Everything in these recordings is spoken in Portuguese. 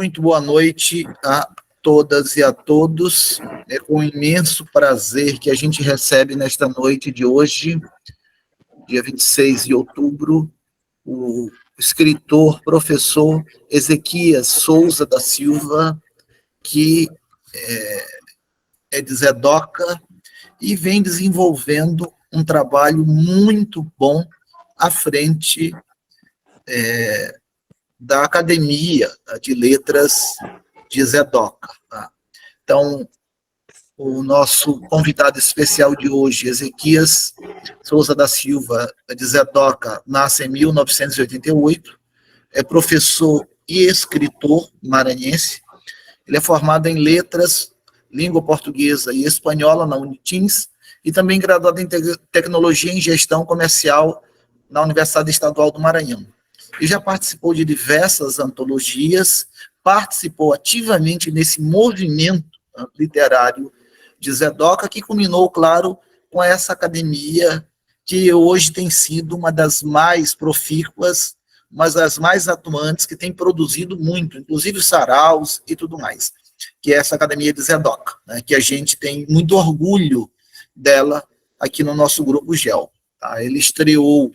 Muito boa noite a todas e a todos. É com imenso prazer que a gente recebe nesta noite de hoje, dia 26 de outubro, o escritor, professor Ezequias Souza da Silva, que é de Zedoca e vem desenvolvendo um trabalho muito bom à frente da Academia de Letras de Zedoca. Tá? Então, o nosso convidado especial de hoje, Ezequias Souza da Silva, de Zedoca, nasce em 1988, é professor e escritor maranhense. Ele é formado em letras, língua portuguesa e espanhola na Unitins e também graduado em tecnologia em gestão comercial na Universidade Estadual do Maranhão. E já participou de diversas antologias, participou ativamente nesse movimento literário de Zedoca, que culminou, claro, com essa academia que hoje tem sido uma das mais profícuas, mas das mais atuantes, que tem produzido muito, inclusive saraus e tudo mais, que é essa Academia de Zedoca, né, que a gente tem muito orgulho dela aqui no nosso Grupo GEL. Tá? Ele estreou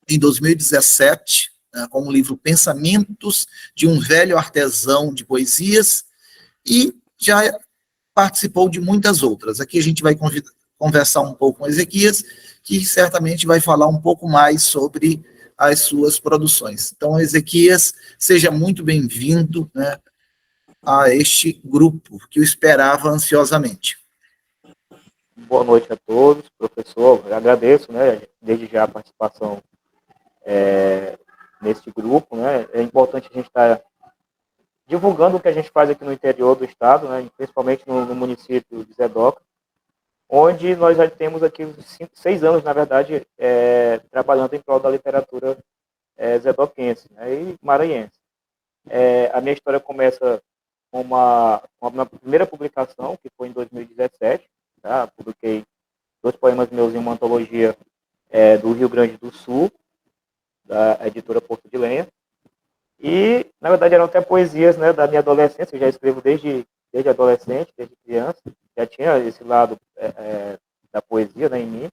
em 2017, né, com o livro Pensamentos de um Velho Artesão de Poesias, e já participou de muitas outras. Aqui a gente vai conversar um pouco com Ezequias, que certamente vai falar um pouco mais sobre as suas produções. Então, Ezequias, seja muito bem-vindo, né, a este grupo que eu esperava ansiosamente. Boa noite a todos, professor. Eu agradeço, né, desde já a participação neste grupo, né. É importante a gente estar divulgando o que a gente faz aqui no interior do estado, né, principalmente no município de Zedoca, onde nós já temos aqui 6 anos, na verdade, trabalhando em prol da literatura zedoquense, né, e maranhense. A minha história começa com uma primeira publicação, que foi em 2017, tá? Publiquei 2 poemas meus em uma antologia do Rio Grande do Sul, da editora Porto de Lenha. E, na verdade, eram até poesias, né, da minha adolescência. Eu já escrevo desde adolescente, desde criança. Já tinha esse lado da poesia, né, em mim.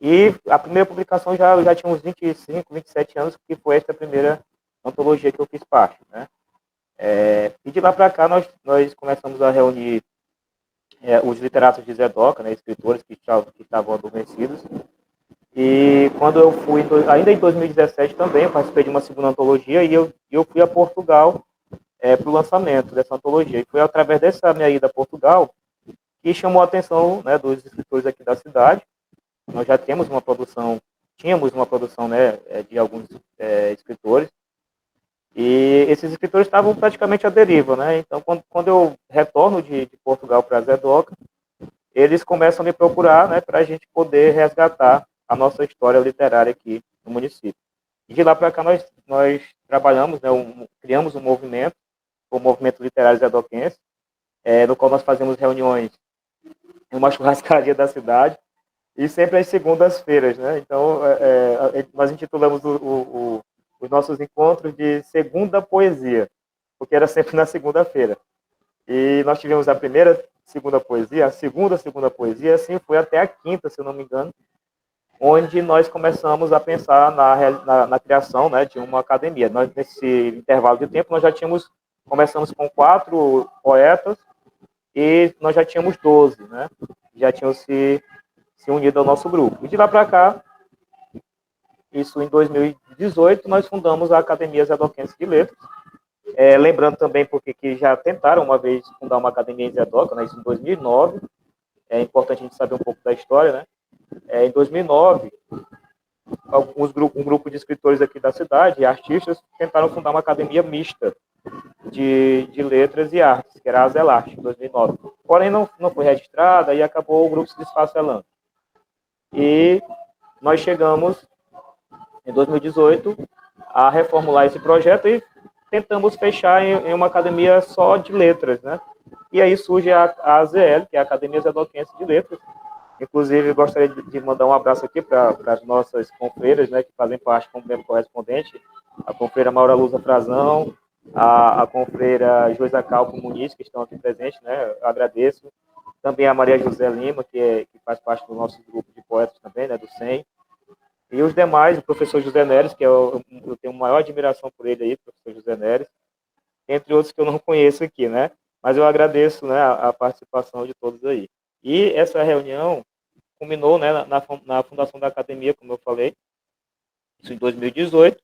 E a primeira publicação eu já tinha uns 25, 27 anos, que foi essa primeira antologia que eu fiz parte, né. E de lá para cá nós começamos a reunir os literatos de Zedoca, né, escritores que estavam adormecidos. E quando eu fui, ainda em 2017 também, eu participei de uma segunda antologia e eu fui a Portugal para o lançamento dessa antologia. E foi através dessa minha ida a Portugal que chamou a atenção, né, dos escritores aqui da cidade. Nós já tínhamos uma produção, né, de alguns escritores. E esses escritores estavam praticamente à deriva, né? Então, quando eu retorno de Portugal para Zedoca, eles começam a me procurar, né, para a gente poder resgatar a nossa história literária aqui no município. E de lá para cá nós trabalhamos, né, criamos um movimento, o Movimento Literário Zedoquense, no qual nós fazemos reuniões em uma churrascaria da cidade, e sempre às segundas-feiras, né? Então, nós intitulamos os nossos encontros de Segunda Poesia, porque era sempre na segunda-feira. E nós tivemos a primeira segunda poesia, a segunda poesia, assim foi até a quinta, se eu não me engano, onde nós começamos a pensar na criação, né, de uma academia. Nós, nesse intervalo de tempo, começamos com 4 poetas e nós já tínhamos 12, né? Já tinham se unido ao nosso grupo. E de lá para cá, isso em 2018, nós fundamos a Academia Zedoquense de Letras. Lembrando também porque que já tentaram uma vez fundar uma academia em Zedoca, né, isso em 2009. É importante a gente saber um pouco da história, né? Em 2009, um grupo de escritores aqui da cidade, artistas, tentaram fundar uma academia mista de letras e artes, que era a Zelarte, em 2009. Porém, não foi registrada e acabou o grupo se desfacelando. E nós chegamos, em 2018, a reformular esse projeto e tentamos fechar em uma academia só de letras, né? E aí surge a AZL, que é a Academia Zedoquense de Letras. Inclusive, gostaria de mandar um abraço aqui para as nossas confreiras, né, que fazem parte como membro correspondente, a confreira Maura Luza Frazão, a confreira Joisa Calpo Muniz, que estão aqui presentes, né? Eu agradeço. Também a Maria José Lima, que faz parte do nosso grupo de poetas também, né? Do SEM. E os demais, o professor José Neres, que eu tenho maior admiração por ele aí, professor José Neres, entre outros que eu não conheço aqui, né? Mas eu agradeço, né, a participação de todos aí. E essa reunião culminou, né, na fundação da academia, como eu falei, isso em 2018.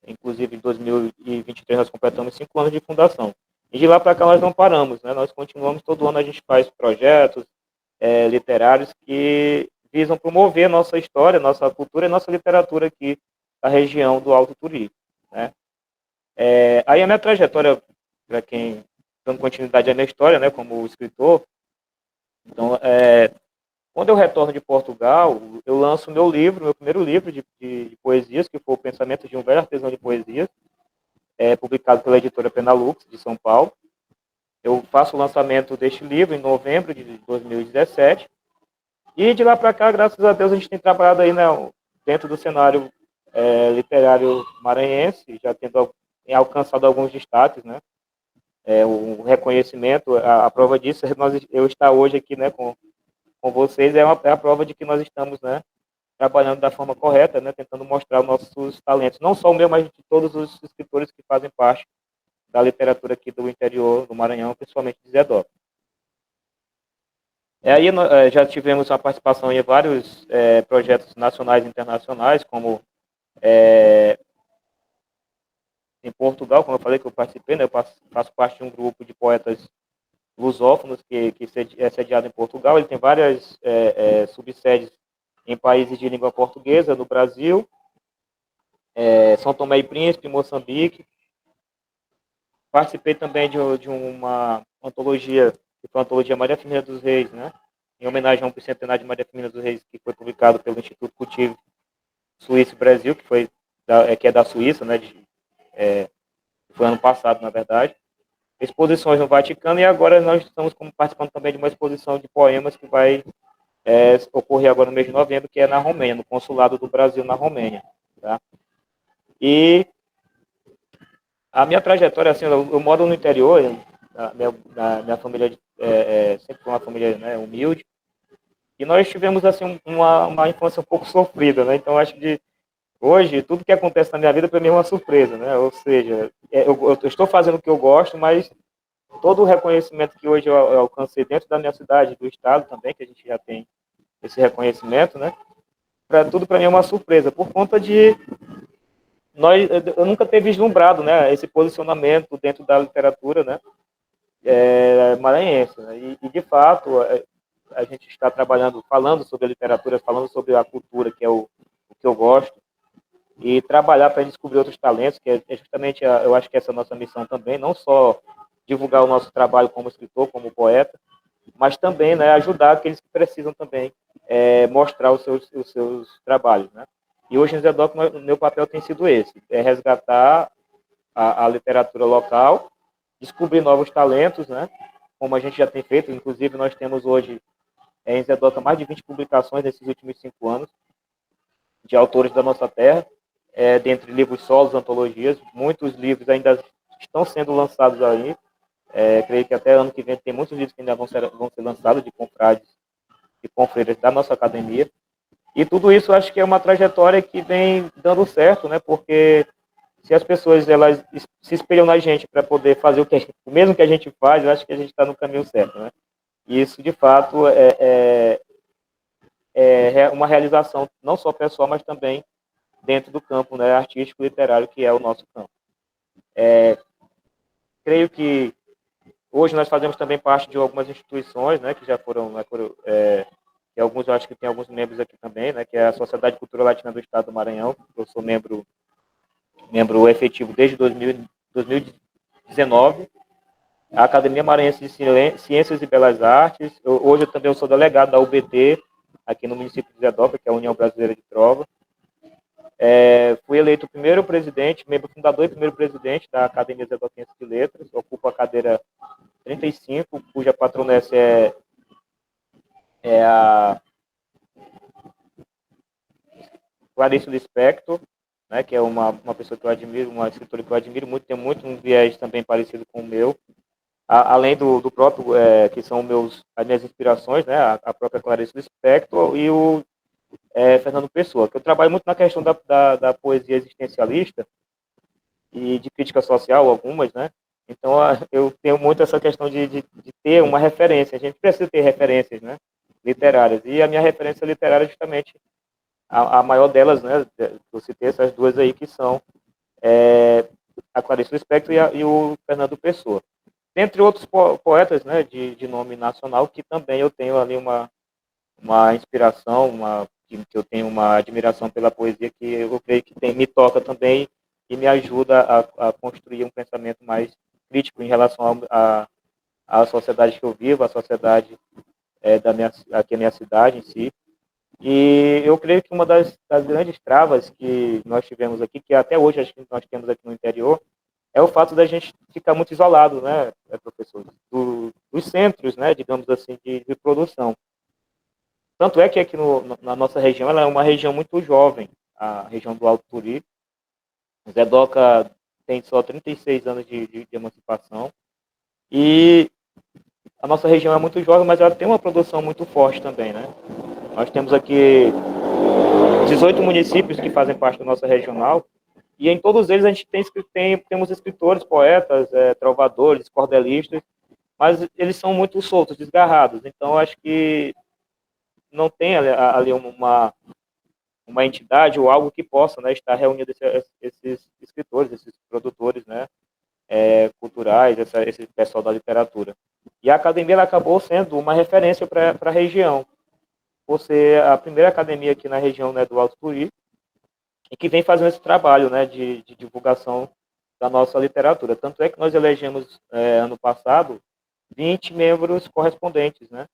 Inclusive, em 2023 nós completamos 5 anos de fundação. E de lá para cá nós não paramos, né? Nós continuamos, todo ano a gente faz projetos literários que visam promover nossa história, nossa cultura e nossa literatura aqui da região do Alto Turístico, né? Aí a minha trajetória, para quem dando continuidade à minha história, né, como escritor, então, quando eu retorno de Portugal, eu lanço meu primeiro livro de poesias, que foi o Pensamento de um Velho Artesão de Poesias, publicado pela editora Penalux, de São Paulo. Eu faço o lançamento deste livro em novembro de 2017. E de lá para cá, graças a Deus, a gente tem trabalhado aí, né, dentro do cenário literário maranhense, já tendo alcançado alguns destaques, né? O reconhecimento, a prova disso, eu estar hoje aqui, né, com vocês, é a prova de que nós estamos, né, trabalhando da forma correta, né, tentando mostrar os nossos talentos, não só o meu, mas de todos os escritores que fazem parte da literatura aqui do interior do Maranhão, principalmente de Zé Dó. Aí já tivemos a participação em vários projetos nacionais e internacionais, como em Portugal, como eu falei que eu participei, né, eu faço parte de um grupo de poetas lusófonos que é sediado em Portugal. Ele tem várias subsedes em países de língua portuguesa, no Brasil, São Tomé e Príncipe, Moçambique. Participei também de uma antologia, que foi a antologia Maria Firmina dos Reis, né? Em homenagem ao bicentenário de Maria Firmina dos Reis, que foi publicado pelo Instituto Cultivo Suíça e Brasil, que é da Suíça, né? Foi ano passado, na verdade. Exposições no Vaticano, e agora nós estamos participando também de uma exposição de poemas que vai ocorrer agora no mês de novembro, que é na Romênia, no Consulado do Brasil na Romênia. Tá? E a minha trajetória, assim, eu moro no interior, minha família sempre foi uma família, né, humilde, e nós tivemos assim uma infância um pouco sofrida, né? Então acho que hoje tudo que acontece na minha vida para mim é uma surpresa, né? Ou seja, eu estou fazendo o que eu gosto, mas todo o reconhecimento que hoje eu alcancei dentro da minha cidade, do estado também, que a gente já tem esse reconhecimento, né? Tudo para mim é uma surpresa, por conta de eu nunca ter vislumbrado, né, esse posicionamento dentro da literatura, né, maranhense, né? E de fato a gente está trabalhando, falando sobre a literatura, falando sobre a cultura, que é o que eu gosto, e trabalhar para descobrir outros talentos, que é justamente, eu acho que essa é a nossa missão também, não só divulgar o nosso trabalho como escritor, como poeta, mas também, né, ajudar aqueles que precisam também mostrar os seus trabalhos, né? E hoje em Zé Doc, o meu papel tem sido esse, resgatar a literatura local, descobrir novos talentos, né? Como a gente já tem feito, inclusive nós temos hoje em Zé Doca mais de 20 publicações nesses últimos 5 anos, de autores da nossa terra, dentre livros solos, antologias. Muitos livros ainda estão sendo lançados aí. Creio que até ano que vem tem muitos livros que ainda vão ser lançados de confrades e confreiras da nossa academia. E tudo isso eu acho que é uma trajetória que vem dando certo, né? Porque se as pessoas elas se espelham na gente para poder fazer o mesmo que a gente faz, eu acho que a gente está no caminho certo, né? E isso, de fato, é uma realização não só pessoal, mas também dentro do campo, né, artístico e literário, que é o nosso campo. Creio que hoje nós fazemos também parte de algumas instituições, né, que já foram, né, e alguns, eu acho que tem alguns membros aqui também, né, que é a Sociedade Cultural Latina do Estado do Maranhão. Eu sou membro efetivo desde 2019. A Academia Maranhense de Ciências e Belas Artes. Hoje eu também sou delegado da UBT, aqui no município de Zé Doca, que é a União Brasileira de Trova. Fui eleito o primeiro presidente, membro fundador e primeiro presidente da Academia Zé Doquense de Letras. Ocupo a cadeira 35, cuja patronessa é a Clarice Lispector. né, que é uma pessoa que eu admiro, uma escritora que eu admiro muito, tem muito um viés também parecido com o meu, além do próprio, que são as minhas inspirações, né, a própria Clarice Lispector e o Fernando Pessoa, que eu trabalho muito na questão da poesia existencialista e de crítica social, algumas, né? Então, eu tenho muito essa questão de ter uma referência. A gente precisa ter referências, né, literárias. E a minha referência literária é justamente a maior delas, né? Eu citei essas duas aí, que são a Clarice Lispector e o Fernando Pessoa. Dentre outros poetas, né, de nome nacional, que também eu tenho ali uma inspiração, que eu tenho uma admiração pela poesia, que eu creio que me toca também e me ajuda a construir um pensamento mais crítico em relação à sociedade que eu vivo, à sociedade aqui a minha cidade em si. E eu creio que uma das grandes travas que nós tivemos aqui, que até hoje acho que nós temos aqui no interior, é o fato da gente ficar muito isolado, né, professor, dos centros, né, digamos assim, de produção. Tanto é que aqui na nossa região, ela é uma região muito jovem, a região do Alto Turi. Zedoca tem só 36 anos de emancipação. E a nossa região é muito jovem, mas ela tem uma produção muito forte também, né? Nós temos aqui 18 municípios que fazem parte da nossa regional, e em todos eles a gente temos escritores, poetas, trovadores, cordelistas, mas eles são muito soltos, desgarrados. Então, acho que não tem ali uma entidade ou algo que possa, né, estar reunindo esses escritores, esses produtores, né, culturais, esse pessoal da literatura. E a academia ela acabou sendo uma referência para a região, por ser a primeira academia aqui na região, né, do Alto Turi, e que vem fazendo esse trabalho, né, de divulgação da nossa literatura. Tanto é que nós elegemos, ano passado, 20 membros correspondentes, né?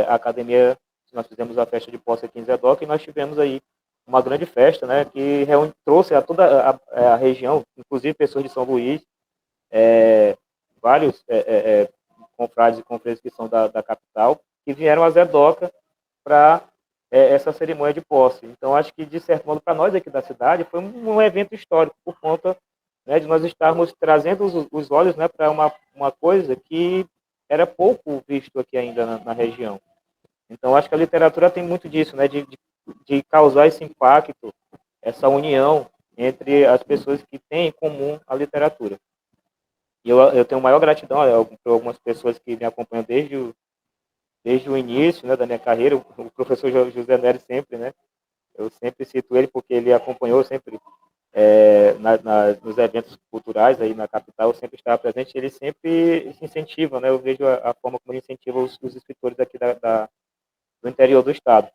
A academia, nós fizemos a festa de posse aqui em Zedoca, e nós tivemos aí uma grande festa, né, que trouxe a toda a região, inclusive pessoas de São Luís, vários confrades e confrades que são da capital, que vieram a Zedoca para essa cerimônia de posse. Então, acho que, de certo modo, para nós aqui da cidade, foi um evento histórico, por conta, né, de nós estarmos trazendo os olhos, né, para uma coisa que era pouco visto aqui ainda na região. Então, acho que a literatura tem muito disso, né, de causar esse impacto, essa união entre as pessoas que têm em comum a literatura. E eu tenho maior gratidão por algumas pessoas que me acompanham desde o início, né, da minha carreira. O professor José Nery sempre, né, eu sempre cito ele porque ele acompanhou sempre nos eventos culturais aí na capital, sempre estava presente. Ele sempre se incentiva, né, eu vejo a forma como ele incentiva os escritores aqui do interior do estado.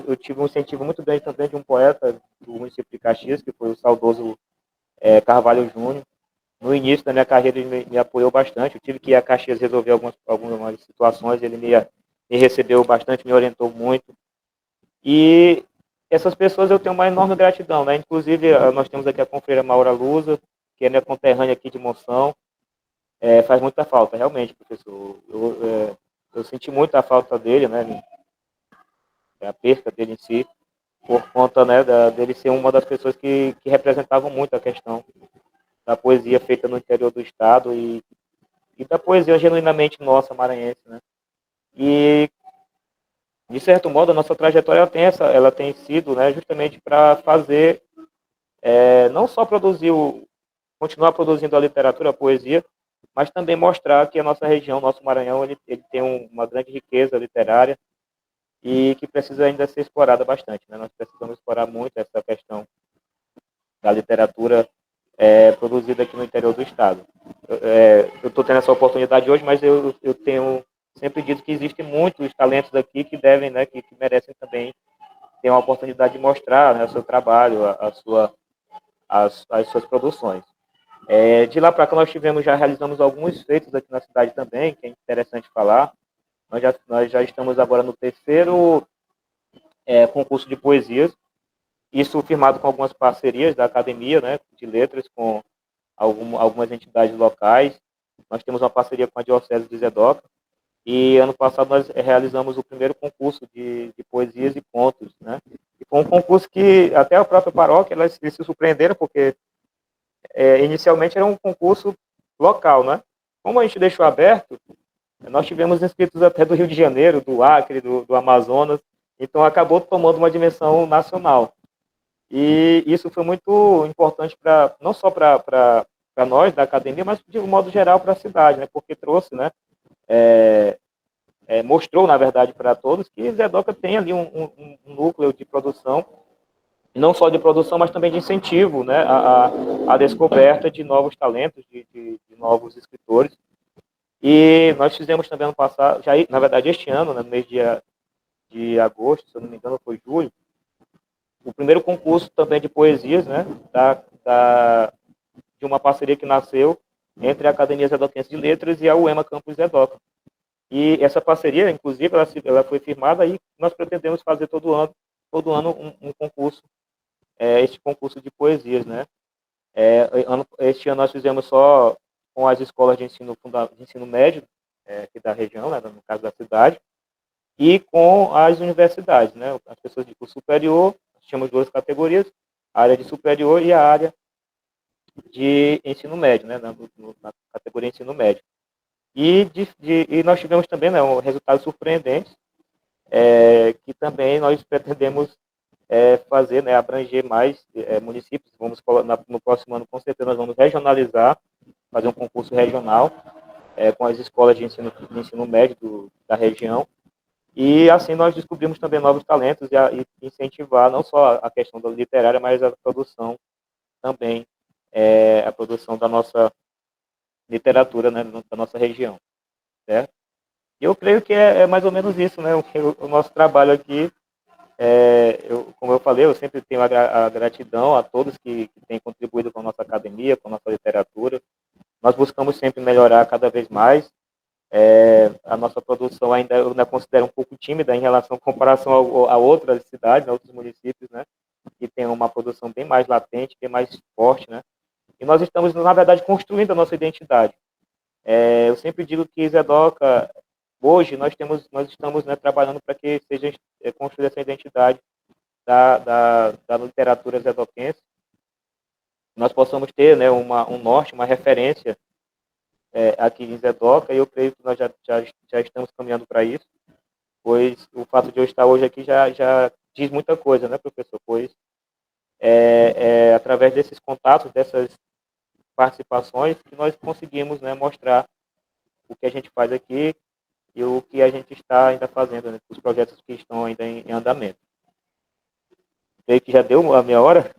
Eu tive um incentivo muito grande também de um poeta do município de Caxias, que foi o saudoso Carvalho Júnior. No início da minha carreira, ele me apoiou bastante. Eu tive que ir a Caxias resolver algumas situações, ele me recebeu bastante, me orientou muito. E essas pessoas eu tenho uma enorme gratidão, né? Inclusive, nós temos aqui a confreira Maura Lusa, que é minha conterrânea aqui de Monção. Faz muita falta, realmente, professor. Eu senti muito a falta dele, né? A perca dele em si, por conta, né, dele ser uma das pessoas que representavam muito a questão da poesia feita no interior do estado e da poesia genuinamente nossa, maranhense, né? E, de certo modo, a nossa trajetória ela tem sido, né, justamente para fazer, não só continuar produzindo a literatura, a poesia, mas também mostrar que a nossa região, nosso Maranhão, ele tem uma grande riqueza literária e que precisa ainda ser explorada bastante, né? Nós precisamos explorar muito essa questão da literatura produzida aqui no interior do estado. Eu estou tendo essa oportunidade hoje, mas eu tenho sempre dito que existem muitos talentos aqui que devem, né, que merecem também ter uma oportunidade de mostrar, né, o seu trabalho, as suas produções. De lá para cá nós realizamos alguns feitos aqui na cidade também, que é interessante falar. Nós já estamos agora no terceiro concurso de poesias, isso firmado com algumas parcerias da academia, né, de letras, com algumas entidades locais. Nós temos uma parceria com a Diocese de Zedoca, E ano passado nós realizamos o primeiro concurso de poesias e contos, né? E foi um concurso que até a própria paróquia eles se surpreenderam, porque inicialmente era um concurso local, né? Como a gente deixou aberto, nós tivemos inscritos até do Rio de Janeiro, do Acre, do Amazonas, então acabou tomando uma dimensão nacional. E isso foi muito importante não só para nós da academia, mas de um modo geral para a cidade, né? Porque trouxe, né? Mostrou, na verdade, para todos que Zedoca tem ali um núcleo de produção, não só de produção, mas também de incentivo, né? A descoberta de novos talentos, de novos escritores. E nós fizemos também ano passado, já, na verdade este ano, né, no mês de agosto, se eu não me engano foi julho, o primeiro concurso também de poesias, né, de uma parceria que nasceu entre a Academia Zedoquense de Letras e a UEMA Campus Zedoca. E essa parceria, inclusive, ela foi firmada e nós pretendemos fazer todo ano um concurso, este concurso de poesias, né. Este ano nós fizemos só com as escolas de ensino médio, aqui da região, né, no caso da cidade, e com as universidades, né, as pessoas de curso superior, nós tínhamos duas categorias, a área de superior e a área de ensino médio, né, na categoria ensino médio. E nós tivemos também, né, resultados surpreendentes, que também nós pretendemos fazer, né, abranger mais municípios. No próximo ano, com certeza, nós vamos regionalizar, fazer um concurso regional com as escolas de ensino médio da região. E assim nós descobrimos também novos talentos e incentivar não só a questão da literária, mas a produção também, a produção da nossa literatura, né, da nossa região, certo? E eu creio que é mais ou menos isso, né, o nosso trabalho aqui. Como eu falei, eu sempre tenho a gratidão a todos que têm contribuído com a nossa academia, com a nossa literatura. Nós buscamos sempre melhorar cada vez mais. A nossa produção eu ainda considero um pouco tímida em relação à comparação a outras cidades, a outros municípios, né, que tem uma produção bem mais latente, bem mais forte, né. E nós estamos, na verdade, construindo a nossa identidade. Eu sempre digo que Zedoca, hoje, nós estamos, né, trabalhando para que seja construída essa identidade da literatura zedoquense, nós possamos ter, né, um norte, uma referência aqui em Zedoca, e eu creio que nós já estamos caminhando para isso, pois o fato de eu estar hoje aqui já diz muita coisa, né, professor? Pois através desses contatos, dessas participações, que nós conseguimos, né, mostrar o que a gente faz aqui e o que a gente está ainda fazendo, né, os projetos que estão ainda em andamento. Creio que já deu a meia hora,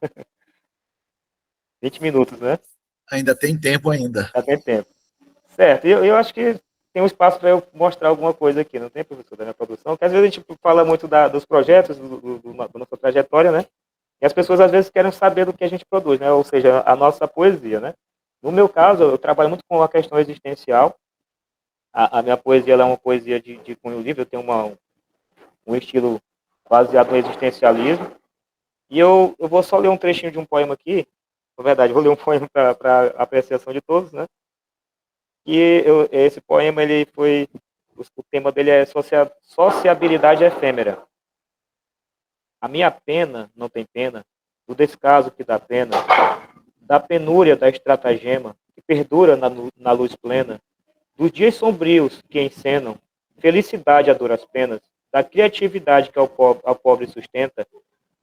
20 minutos, né? Ainda tem tempo ainda. Já tem tempo. Certo, eu acho que tem um espaço para eu mostrar alguma coisa aqui, não tem, professor, da minha produção? Porque às vezes a gente fala muito dos projetos, da nossa trajetória, né? E as pessoas às vezes querem saber do que a gente produz, né? Ou seja, a nossa poesia, né? No meu caso, eu trabalho muito com a questão existencial. A minha poesia ela é uma poesia de cunho livre, eu tenho um estilo baseado no existencialismo. E eu vou só ler um trechinho de um poema aqui, na verdade, vou ler um poema para apreciação de todos, né? E esse poema, o tema dele é sociabilidade efêmera. A minha pena não tem pena, do descaso que dá pena, da penúria da estratagema, que perdura na luz plena, dos dias sombrios que encenam, felicidade a duras penas, da criatividade que ao pobre sustenta,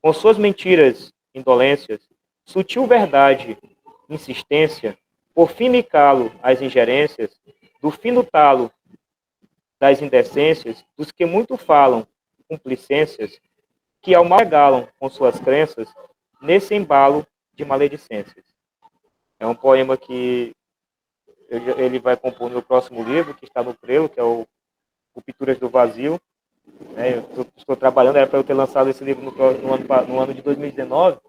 com suas mentiras, indolências, sutil verdade, insistência, por fim e calo as ingerências, do fino talo das indecências, dos que muito falam, complicências, que ao mal regalam com suas crenças, nesse embalo de maledicências. É um poema que ele vai compor no próximo livro, que está no prelo, que é o Pinturas do Vazio. Eu estou trabalhando, era para eu ter lançado esse livro no ano de 2019,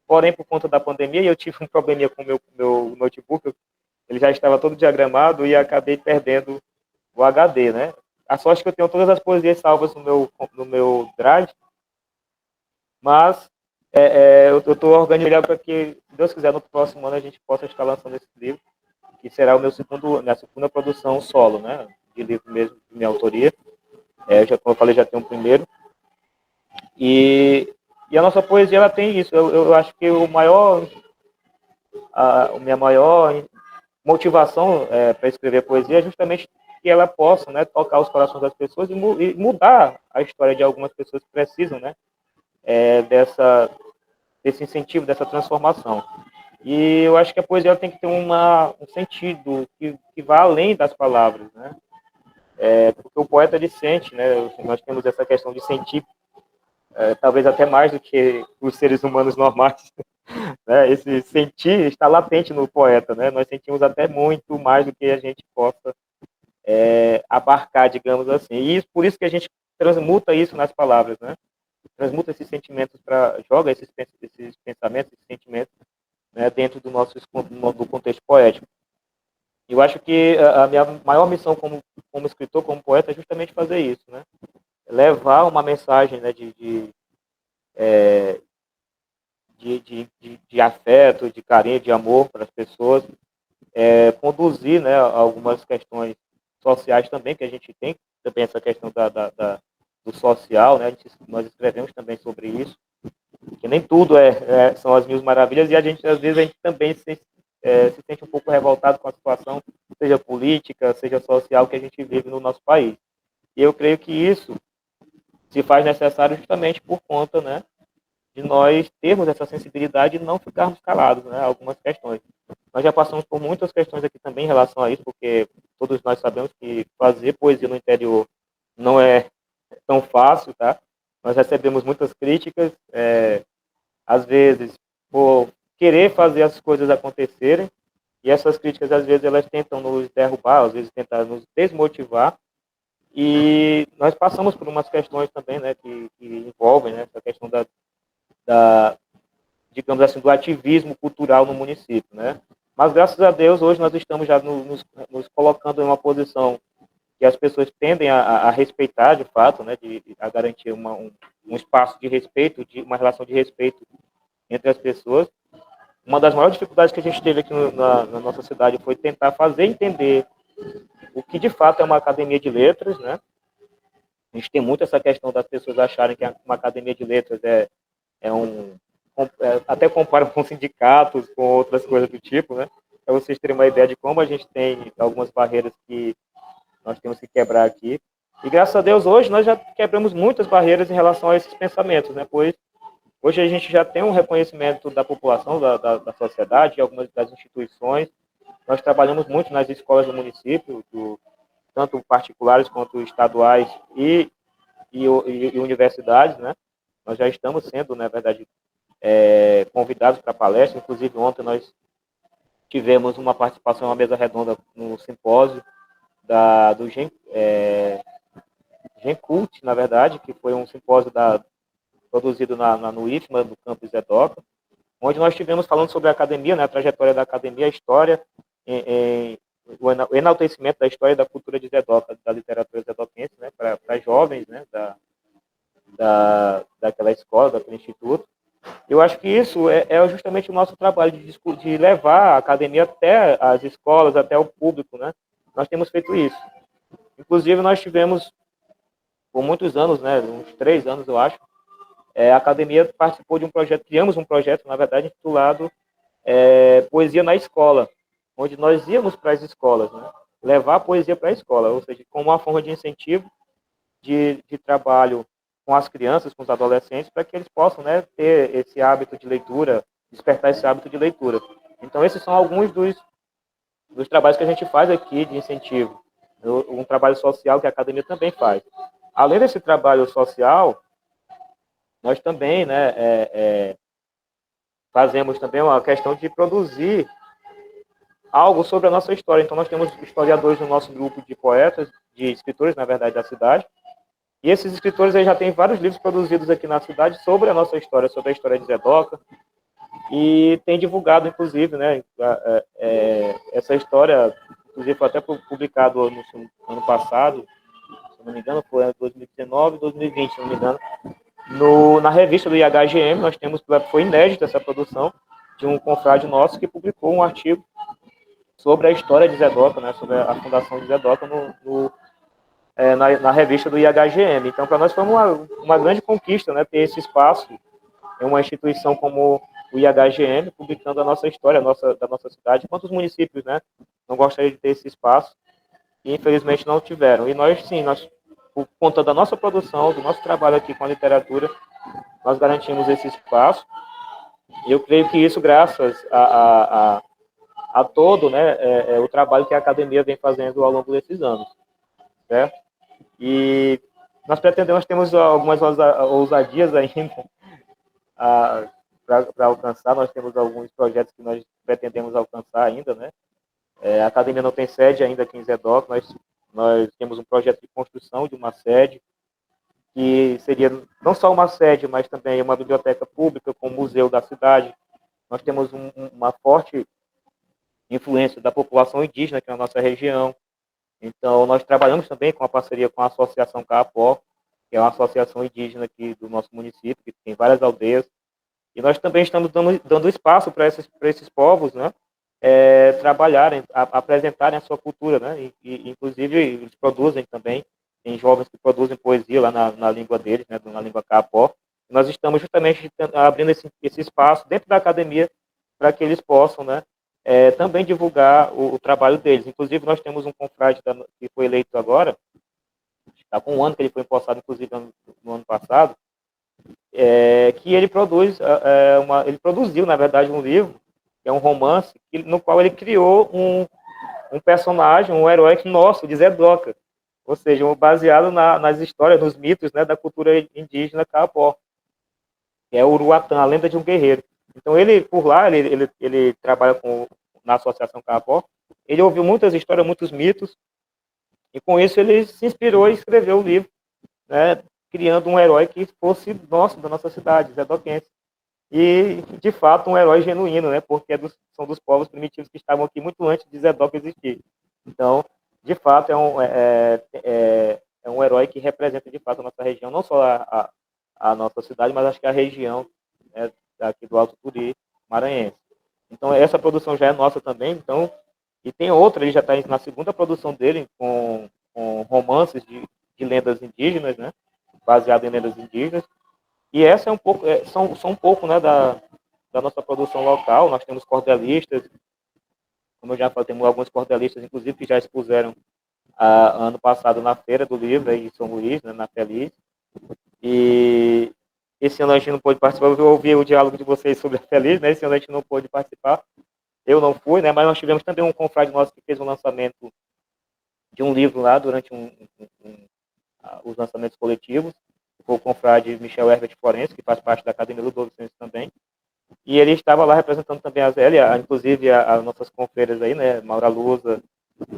porém, por conta da pandemia, eu tive um probleminha com o meu notebook, ele já estava todo diagramado e acabei perdendo o HD, né? A sorte é que eu tenho todas as poesias salvas no meu Drive, mas eu estou organizando para que, se Deus quiser, no próximo ano a gente possa estar lançando esse livro, que será minha segunda produção solo, né? de livro mesmo, de minha autoria. Como eu falei, já tem um primeiro. E a nossa poesia, ela tem isso. Eu acho que a minha maior motivação para escrever poesia é justamente que ela possa, né, tocar os corações das pessoas e mudar a história de algumas pessoas que precisam, né, desse incentivo, dessa transformação. E eu acho que a poesia ela tem que ter um sentido que vá além das palavras, né? Porque o poeta ele sente, né? Nós temos essa questão de sentir, talvez até mais do que os seres humanos normais, né? Esse sentir está latente no poeta, né? Nós sentimos até muito mais do que a gente possa abarcar, digamos assim. E por isso que a gente transmuta isso nas palavras, né? Transmuta esses sentimentos joga esses pensamentos, esses sentimentos, né, dentro do contexto poético. Eu acho que a minha maior missão como escritor, como poeta, é justamente fazer isso, né? Levar uma mensagem, né, de afeto, de carinho, de amor para as pessoas, conduzir, né, algumas questões sociais também que a gente tem, também essa questão do social, né? Nós escrevemos também sobre isso, que nem tudo são as mil maravilhas, e às vezes a gente também se sente um pouco revoltado com a situação, seja política, seja social, que a gente vive no nosso país. E eu creio que isso se faz necessário justamente por conta, né, de nós termos essa sensibilidade e não ficarmos calados, né, algumas questões. Nós já passamos por muitas questões aqui também em relação a isso, porque todos nós sabemos que fazer poesia no interior não é tão fácil, tá? Nós recebemos muitas críticas, às vezes, por querer fazer as coisas acontecerem, e essas críticas, às vezes, elas tentam nos derrubar, às vezes tentam nos desmotivar, e nós passamos por umas questões também, né, que envolvem, né, essa questão digamos assim, do ativismo cultural no município, né. Mas, graças a Deus, hoje nós estamos já nos colocando em uma posição que as pessoas tendem a respeitar, de fato, né, a garantir um espaço de respeito, uma relação de respeito entre as pessoas. Uma das maiores dificuldades que a gente teve aqui na nossa cidade foi tentar fazer entender o que de fato é uma academia de letras, né? A gente tem muito essa questão das pessoas acharem que uma academia de letras até comparam com sindicatos, com outras coisas do tipo, né? Para vocês terem uma ideia de como a gente tem algumas barreiras que nós temos que quebrar aqui. E graças a Deus hoje nós já quebramos muitas barreiras em relação a esses pensamentos, né? Pois hoje a gente já tem um reconhecimento da população, da sociedade, de algumas das instituições. Nós trabalhamos muito nas escolas do município, tanto particulares quanto estaduais e universidades, né? Nós já estamos sendo, na verdade, convidados para palestra. Inclusive, ontem nós tivemos uma participação, uma mesa redonda no simpósio do Gencult, na verdade, que foi um simpósio produzido no IFMA, do campus Edoca, onde nós estivemos falando sobre a academia, né, a trajetória da academia, a história, o enaltecimento da história e da cultura de Zedoca, da literatura zedoquense, né, para jovens, né, daquela escola, daquele instituto. Eu acho que isso é justamente o nosso trabalho de levar a academia até as escolas, até o público, né? Nós temos feito isso. Inclusive, nós tivemos, por muitos anos, né, uns 3 anos, eu acho, a academia participou de um projeto, criamos um projeto, na verdade, intitulado Poesia na Escola, onde nós íamos para as escolas, né, levar a poesia para a escola, ou seja, como uma forma de incentivo de trabalho com as crianças, com os adolescentes, para que eles possam, né, ter esse hábito de leitura, despertar esse hábito de leitura. Então, esses são alguns dos trabalhos que a gente faz aqui de incentivo, um trabalho social que a academia também faz. Além desse trabalho social, nós também, né, fazemos também uma questão de produzir algo sobre a nossa história. Então, nós temos historiadores no nosso grupo de poetas, de escritores, na verdade, da cidade. E esses escritores aí já têm vários livros produzidos aqui na cidade sobre a nossa história, sobre a história de Zedoca. E tem divulgado, inclusive, né, essa história, inclusive foi até publicado no ano passado, se não me engano, foi 2019, 2020, se não me engano, na revista do IHGM. Foi inédita essa produção de um confrade nosso que publicou um artigo sobre a história de Zedoca, né, sobre a fundação de Zedoca na revista do IHGM. Então, para nós foi uma grande conquista, né, ter esse espaço em uma instituição como o IHGM, publicando a nossa história, da nossa cidade. Quantos municípios, né, não gostariam de ter esse espaço e, infelizmente, não tiveram. E nós, sim, por conta da nossa produção, do nosso trabalho aqui com a literatura, nós garantimos esse espaço. E eu creio que isso, graças a todo, né, o trabalho que a academia vem fazendo ao longo desses anos, certo? E nós temos algumas ousadias ainda para alcançar. Nós temos alguns projetos que nós pretendemos alcançar ainda, né? A academia não tem sede ainda aqui em Zedoca. Nós temos um projeto de construção de uma sede, que seria não só uma sede, mas também uma biblioteca pública com o museu da cidade. Nós temos uma forte influência da população indígena aqui na nossa região. Então, nós trabalhamos também com a parceria com a Associação Caapó, que é uma associação indígena aqui do nosso município, que tem várias aldeias. E nós também estamos dando espaço para esses povos, né, trabalharem, apresentarem a sua cultura, né, e inclusive eles produzem também, tem jovens que produzem poesia lá na língua deles, né, na língua Caapó. E nós estamos justamente abrindo esse espaço dentro da academia para que eles possam, né, também divulgar o trabalho deles. Inclusive, nós temos um confrade que foi eleito agora, está com um ano que ele foi empossado, inclusive, no ano passado, que ele ele produziu, na verdade, um livro, que é um romance, no qual ele criou um personagem, um herói nosso, de Zedoca, ou seja, baseado nas histórias, nos mitos, né, da cultura indígena Caapó, que é o Uruatã, a lenda de um guerreiro. Então, por lá, ele trabalha na Associação Caapó, ele ouviu muitas histórias, muitos mitos, e com isso ele se inspirou e escreveu o livro, né, criando um herói que fosse nosso, da nossa cidade, zedoquense. E, de fato, um herói genuíno, né, porque são dos povos primitivos que estavam aqui muito antes de Zedoca existir. Então, de fato, é um herói que representa, de fato, a nossa região, não só a nossa cidade, mas acho que a região, né, aqui do Alto Turi, maranhense. Então, essa produção já é nossa também. Então, e tem outra, ele já está na segunda produção dele, com romances de lendas indígenas, né, baseado em lendas indígenas. E essa é um pouco, são um pouco, né, da nossa produção local. Nós temos cordelistas, como eu já falei, temos alguns cordelistas, inclusive, que já expuseram ano passado na Feira do Livro, aí em São Luís, né, na Feliz. E esse ano a gente não pôde participar. Eu ouvi o diálogo de vocês sobre a Feliz, né? Esse ano a gente não pôde participar. Eu não fui, né? Mas nós tivemos também um confrade nosso que fez um lançamento de um livro lá durante os lançamentos coletivos. Foi o confrade Michel Herbert Florencio, que faz parte da Academia Ludovicense também. E ele estava lá representando também a Zélia, inclusive as nossas confreiras aí, né? Maura Lusa,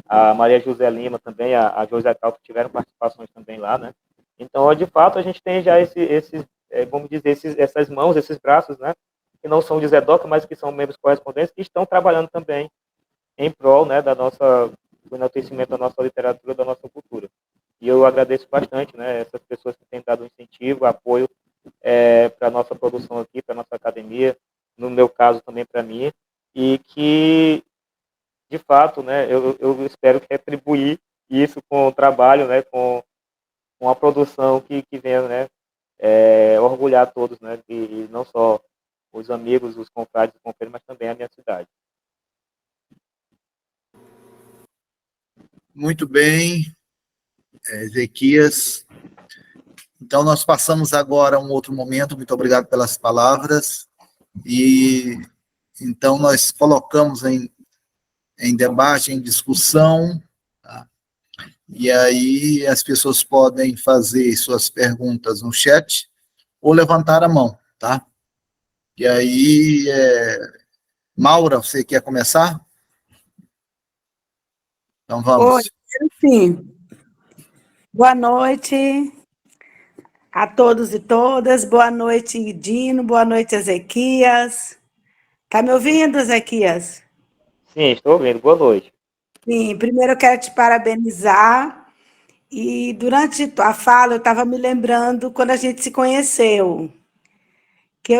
a Maria José Lima também, a José Tal, que tiveram participações também lá, né? Então, de fato, a gente tem já vamos dizer, essas mãos, esses braços, né? Que não são de Zedoca, mas que são membros correspondentes, que estão trabalhando também em prol, né, do enaltecimento da nossa literatura, da nossa cultura. E eu agradeço bastante, né, essas pessoas que têm dado incentivo, apoio para a nossa produção aqui, para a nossa academia, no meu caso também para mim, e que, de fato, né, eu espero retribuir isso com o trabalho, né, com a produção que venha, né, orgulhar todos, né, e não só os amigos, os confrades, mas também a minha cidade. Muito bem, Ezequias. Então, nós passamos agora a um outro momento. Muito obrigado pelas palavras. E então nós colocamos em debate, em discussão, tá? E aí as pessoas podem fazer suas perguntas no chat ou levantar a mão, tá? E aí, Maura, você quer começar? Então vamos. Oi, sim. Boa noite a todos e todas. Boa noite, Dino. Boa noite, Ezequias. Tá me ouvindo, Ezequias? Sim, estou ouvindo. Boa noite. Sim, primeiro eu quero te parabenizar. E durante a fala eu estava me lembrando quando a gente se conheceu, que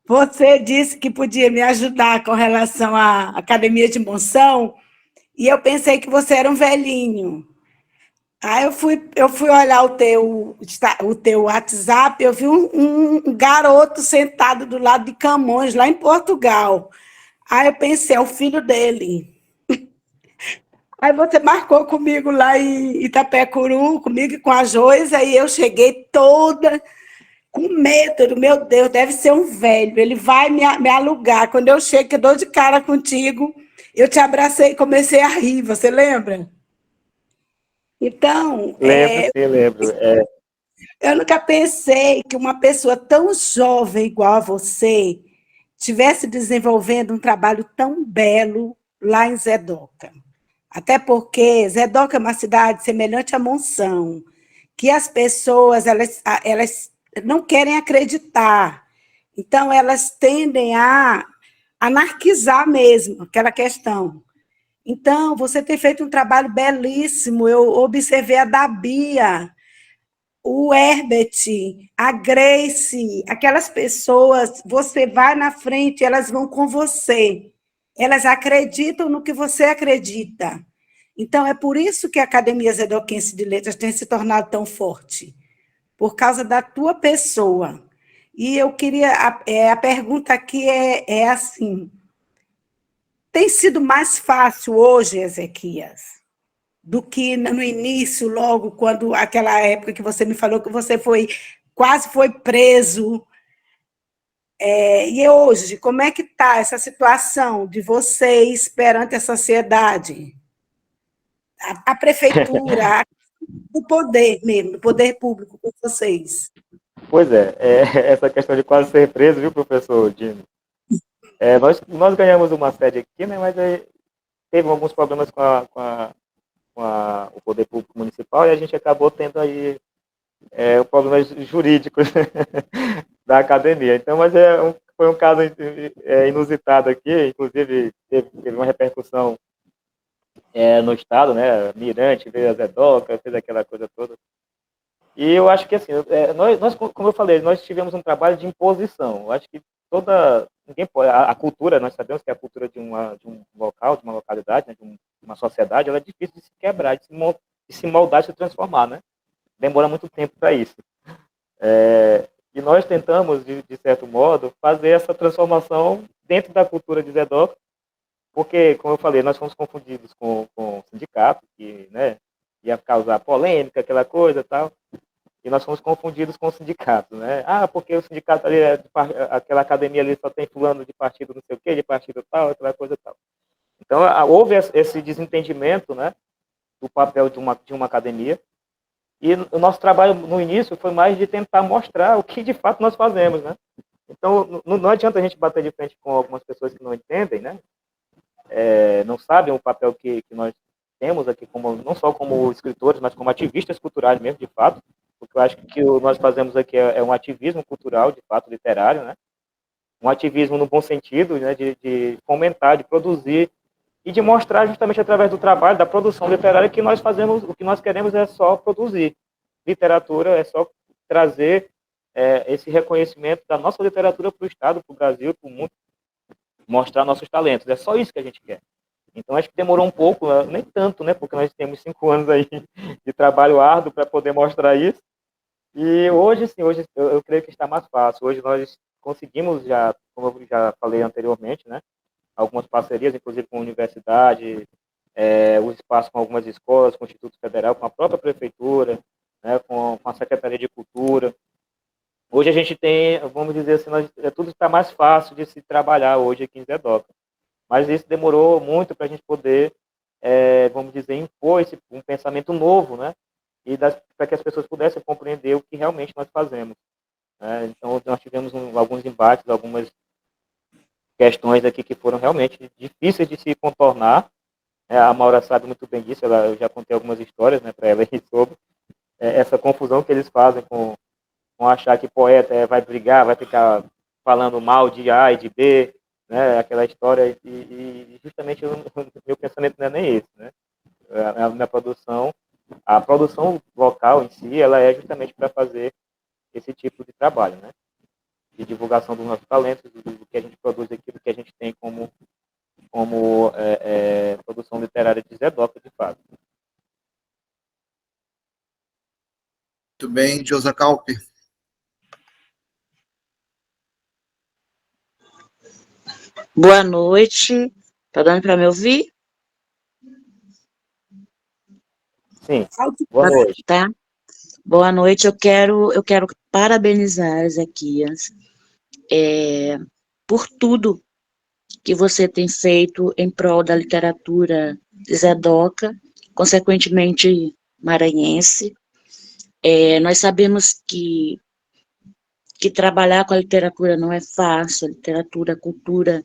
você disse que podia me ajudar com relação à Academia de Monção, e eu pensei que você era um velhinho. Aí eu fui olhar o teu WhatsApp, eu vi um garoto sentado do lado de Camões, lá em Portugal. Aí eu pensei, é o filho dele. Aí você marcou comigo lá em Itapecuru, comigo e com a Joyce, aí eu cheguei toda com medo, meu Deus, deve ser um velho, ele vai me alugar. Quando eu chego, que eu dou de cara contigo, eu te abracei e comecei a rir, você lembra? Então, Lembro, sim, lembro. eu nunca pensei que uma pessoa tão jovem igual a você tivesse desenvolvendo um trabalho tão belo lá em Zedoca. Até porque Zedoca é uma cidade semelhante a Monção, que as pessoas elas não querem acreditar. Então, elas tendem a anarquizar mesmo aquela questão. Então, você tem feito um trabalho belíssimo. Eu observei a Dabia, o Herbert, a Grace, aquelas pessoas, você vai na frente, elas vão com você. Elas acreditam no que você acredita. Então, é por isso que a Academia Zedoquense de Letras tem se tornado tão forte, por causa da tua pessoa. E eu queria, a pergunta aqui é assim, tem sido mais fácil hoje, Ezequias, do que no início, logo, quando aquela época que você me falou que você quase foi preso. E hoje, como é que está essa situação de vocês perante a sociedade? A prefeitura, o poder mesmo, o poder público com vocês. Pois é, essa questão de quase ser preso, viu, professor Dino? Nós ganhamos uma sede aqui, né, mas teve alguns problemas com o poder público municipal e a gente acabou tendo aí problemas jurídicos da academia. Então, mas foi um caso inusitado aqui, inclusive teve uma repercussão no estado, né? Mirante veio a Zedoca, fez aquela coisa toda. E eu acho que, assim, nós, como eu falei, nós tivemos um trabalho de imposição. Eu acho que ninguém pode, a cultura, nós sabemos que a cultura de um local, de uma localidade, né, de uma sociedade, ela é difícil de se quebrar, de se moldar, de se transformar, né? Demora muito tempo para isso. E nós tentamos, de certo modo, fazer essa transformação dentro da cultura de Zedoca, porque, como eu falei, nós fomos confundidos com o sindicato, que, né, ia causar polêmica, aquela coisa e tal, e nós fomos confundidos com o sindicato, né? Ah, porque o sindicato ali, aquela academia ali só tem fulano de partido não sei o quê, de partido tal, aquela coisa tal. Então, houve esse desentendimento, né, do papel de uma academia, e o nosso trabalho no início foi mais de tentar mostrar o que de fato nós fazemos, né? Então, não adianta a gente bater de frente com algumas pessoas que não entendem, né? Não sabem o papel que nós temos aqui, não só como escritores, mas como ativistas culturais mesmo, de fato, porque eu acho que o que nós fazemos aqui é um ativismo cultural, de fato, literário, né? Um ativismo no bom sentido, né? De fomentar, de produzir e de mostrar justamente através do trabalho, da produção literária, que nós fazemos, o que nós queremos é só produzir. Literatura é só trazer esse reconhecimento da nossa literatura para o Estado, para o Brasil, para o mundo, mostrar nossos talentos. É só isso que a gente quer. Então, acho que demorou um pouco, nem tanto, né? Porque nós temos 5 anos aí de trabalho árduo para poder mostrar isso. E hoje, sim, hoje eu creio que está mais fácil. Hoje nós conseguimos já, como eu já falei anteriormente, né? Algumas parcerias, inclusive com a universidade, o espaço com algumas escolas, com o Instituto Federal, com a própria prefeitura, né? Com a Secretaria de Cultura. Hoje a gente tem, vamos dizer assim, tudo está mais fácil de se trabalhar hoje aqui em Zedoca. Mas isso demorou muito para a gente poder, vamos dizer, impor um pensamento novo, né? E para que as pessoas pudessem compreender o que realmente nós fazemos. Né? Então, nós tivemos alguns embates, algumas questões aqui que foram realmente difíceis de se contornar. A Maura sabe muito bem disso, eu já contei algumas histórias, né, para ela aí sobre essa confusão que eles fazem com achar que poeta vai brigar, vai ficar falando mal de A e de B, né, aquela história, e justamente o meu pensamento não é nem esse, né? A produção local em si, ela é justamente para fazer esse tipo de trabalho, né? De divulgação dos nossos talentos, do que a gente produz aqui, do que a gente tem como produção literária de Zedoca, de fato. Muito bem, Josa Calpe. Boa noite. Tá dando para me ouvir? Sim. Boa noite. Tá? Boa noite. Eu quero parabenizar, Ezequias, por tudo que você tem feito em prol da literatura zedoca, consequentemente maranhense. Nós sabemos que trabalhar com a literatura não é fácil, a literatura, a cultura,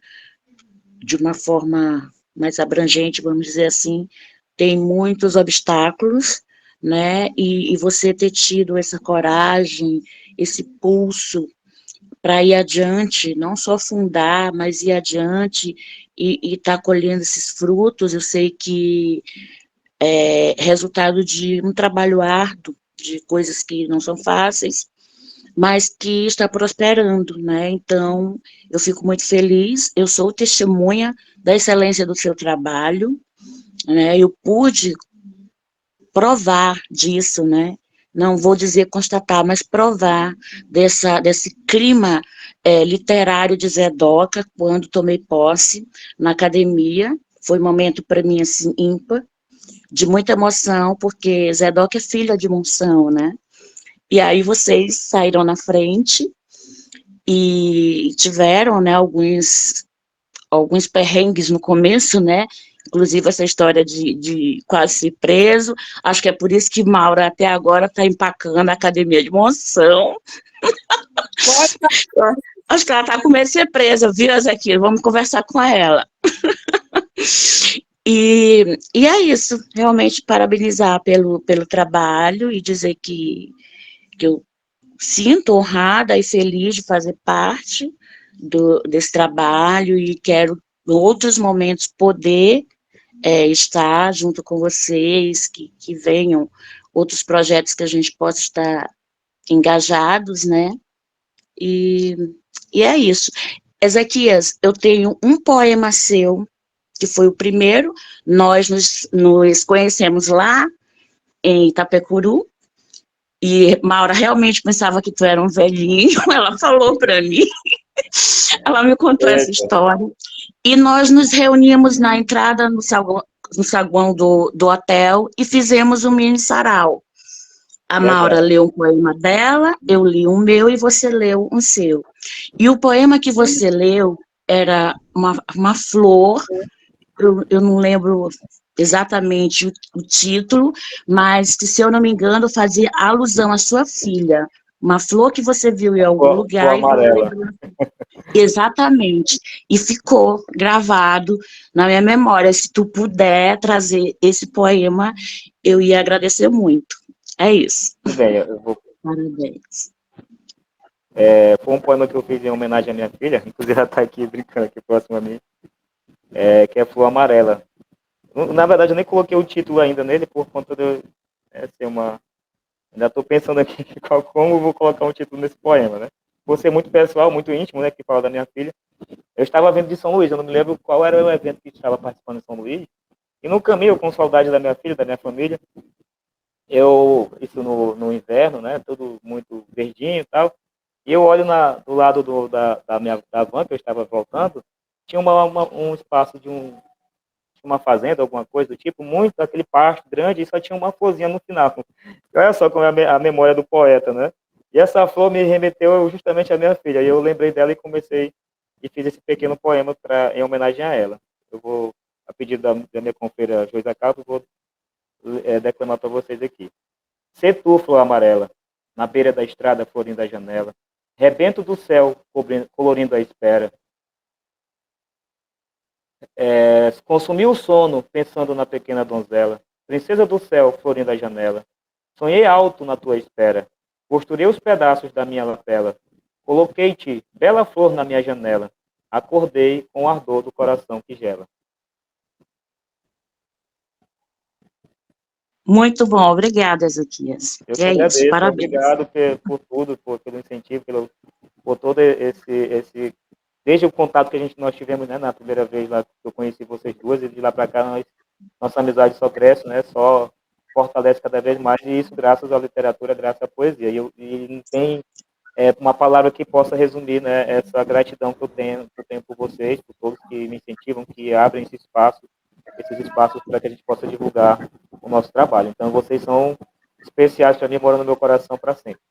de uma forma mais abrangente, vamos dizer assim, tem muitos obstáculos, né? E você ter tido essa coragem, esse pulso para ir adiante, não só fundar, mas ir adiante e estar colhendo esses frutos, eu sei que é resultado de um trabalho árduo, de coisas que não são fáceis, mas que está prosperando, né? Então, eu fico muito feliz, eu sou testemunha da excelência do seu trabalho, né? Eu pude provar disso, né? Não vou dizer constatar, mas provar desse clima literário de Zedoca, quando tomei posse na academia. Foi um momento para mim, assim, ímpar, de muita emoção, porque Zedoca é filha de Monção, né? E aí vocês saíram na frente e tiveram, né, alguns perrengues no começo, né? Inclusive essa história de quase ser preso. Acho que é por isso que Maura até agora está empacando a academia de Monção. Acho que ela está com medo de ser presa, viu, Ezequiel? Vamos conversar com ela. E é isso, realmente parabenizar pelo trabalho e dizer que eu sinto honrada e feliz de fazer parte desse trabalho e quero, em outros momentos, poder estar junto com vocês, que venham outros projetos que a gente possa estar engajados, né? E é isso. Ezequias, eu tenho um poema seu, que foi o primeiro, nós nos conhecemos lá em Itapecuru, e Maura realmente pensava que tu era um velhinho, ela falou para mim, ela me contou essa história, e nós nos reuníamos na entrada no saguão do hotel e fizemos um mini sarau. A Maura leu um poema dela, eu li o meu e você leu o seu. E o poema que você leu era uma flor, eu não lembro exatamente o título, mas que, se eu não me engano, fazia alusão à sua filha. Uma flor que você viu em algum lugar. Flor amarela. Exatamente. E ficou gravado na minha memória. Se tu puder trazer esse poema, eu ia agradecer muito. É isso. Tudo bem, eu vou. Parabéns. Foi um poema que eu fiz em homenagem à minha filha, inclusive ela está aqui brincando aqui próximo a mim, que é Flor Amarela. Na verdade, eu nem coloquei o título ainda nele, por conta de ser uma... Ainda estou pensando aqui como eu vou colocar um título nesse poema, né? Por ser muito pessoal, muito íntimo, né, que fala da minha filha. Eu estava vindo de São Luís, eu não me lembro qual era o evento que estava participando em São Luís, e no caminho, com saudade da minha filha, da minha família, isso no inverno, né, tudo muito verdinho e tal, e eu olho do lado da van que eu estava voltando, tinha um espaço de uma fazenda, alguma coisa do tipo, muito aquele pasto grande, e só tinha uma florzinha no final. E olha só como é a memória do poeta, né? E essa flor me remeteu justamente à minha filha, e eu lembrei dela e comecei, e fiz esse pequeno poema em homenagem a ela. Eu vou, a pedido da minha companheira Joisa Carlos, vou declamar para vocês aqui. Sê tu, flor amarela, na beira da estrada, florindo a janela, rebento do céu, colorindo a espera. Consumi o sono, pensando na pequena donzela, princesa do céu, florindo a janela. Sonhei alto na tua espera, costurei os pedaços da minha lapela, coloquei-te, bela flor, na minha janela, acordei com o ardor do coração que gela. Muito bom, obrigada, Ezequias. Eu É agradeço, isso, parabéns. obrigado por tudo, pelo incentivo, por todo esse desde o contato que nós tivemos, né, na primeira vez lá que eu conheci vocês duas, e de lá para cá nossa amizade só cresce, né, só fortalece cada vez mais, e isso graças à literatura, graças à poesia. E não tem uma palavra que possa resumir, né, essa gratidão que eu tenho por vocês, por todos que me incentivam, que abrem esses espaços para que a gente possa divulgar o nosso trabalho. Então, vocês são especiais para mim, moram no meu coração para sempre.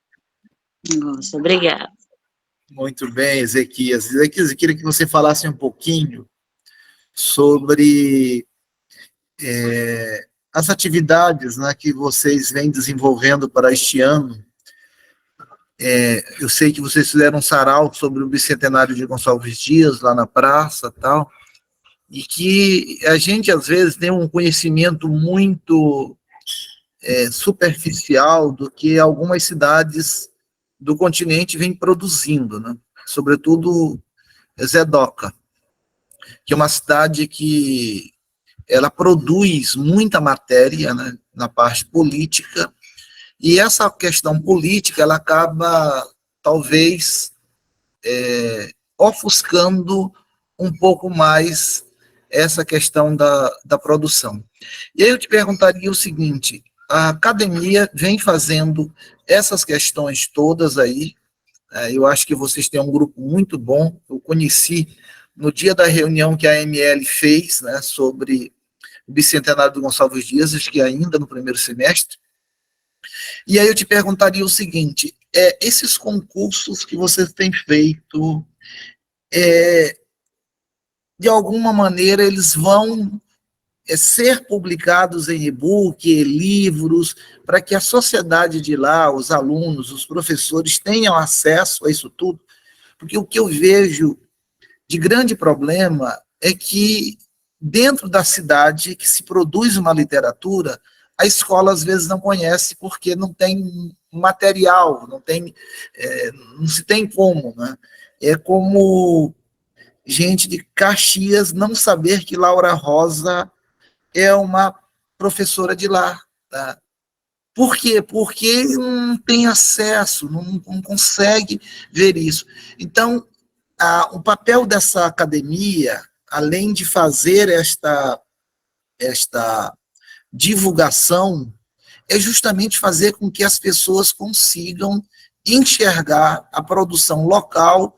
Nossa, obrigada. Muito bem, Ezequias. Ezequias, eu queria que você falasse um pouquinho sobre as atividades, né, que vocês vêm desenvolvendo para este ano. Eu sei que vocês fizeram um sarau sobre o bicentenário de Gonçalves Dias, lá na praça e tal, e que a gente, às vezes, tem um conhecimento muito superficial do que algumas cidades do continente vêm produzindo, né? Sobretudo Zedoca, que é uma cidade que ela produz muita matéria, né, na parte política, e essa questão política ela acaba, talvez, ofuscando um pouco mais essa questão da produção. E aí eu te perguntaria o seguinte: a academia vem fazendo essas questões todas aí, eu acho que vocês têm um grupo muito bom, eu conheci no dia da reunião que a AML fez, né, sobre o bicentenário do Gonçalves Dias, acho que ainda no primeiro semestre. E aí eu te perguntaria o seguinte: esses concursos que vocês têm feito, de alguma maneira, eles vão ser publicados em e-book, livros, para que a sociedade de lá, os alunos, os professores, tenham acesso a isso tudo? Porque o que eu vejo de grande problema é que, dentro da cidade que se produz uma literatura, a escola às vezes não conhece porque não tem material, não se tem como, né? É como gente de Caxias não saber que Laura Rosa é uma professora de lá, tá? Por quê? Porque não tem acesso, não consegue ver isso. Então, o papel dessa academia, além de fazer esta divulgação, é justamente fazer com que as pessoas consigam enxergar a produção local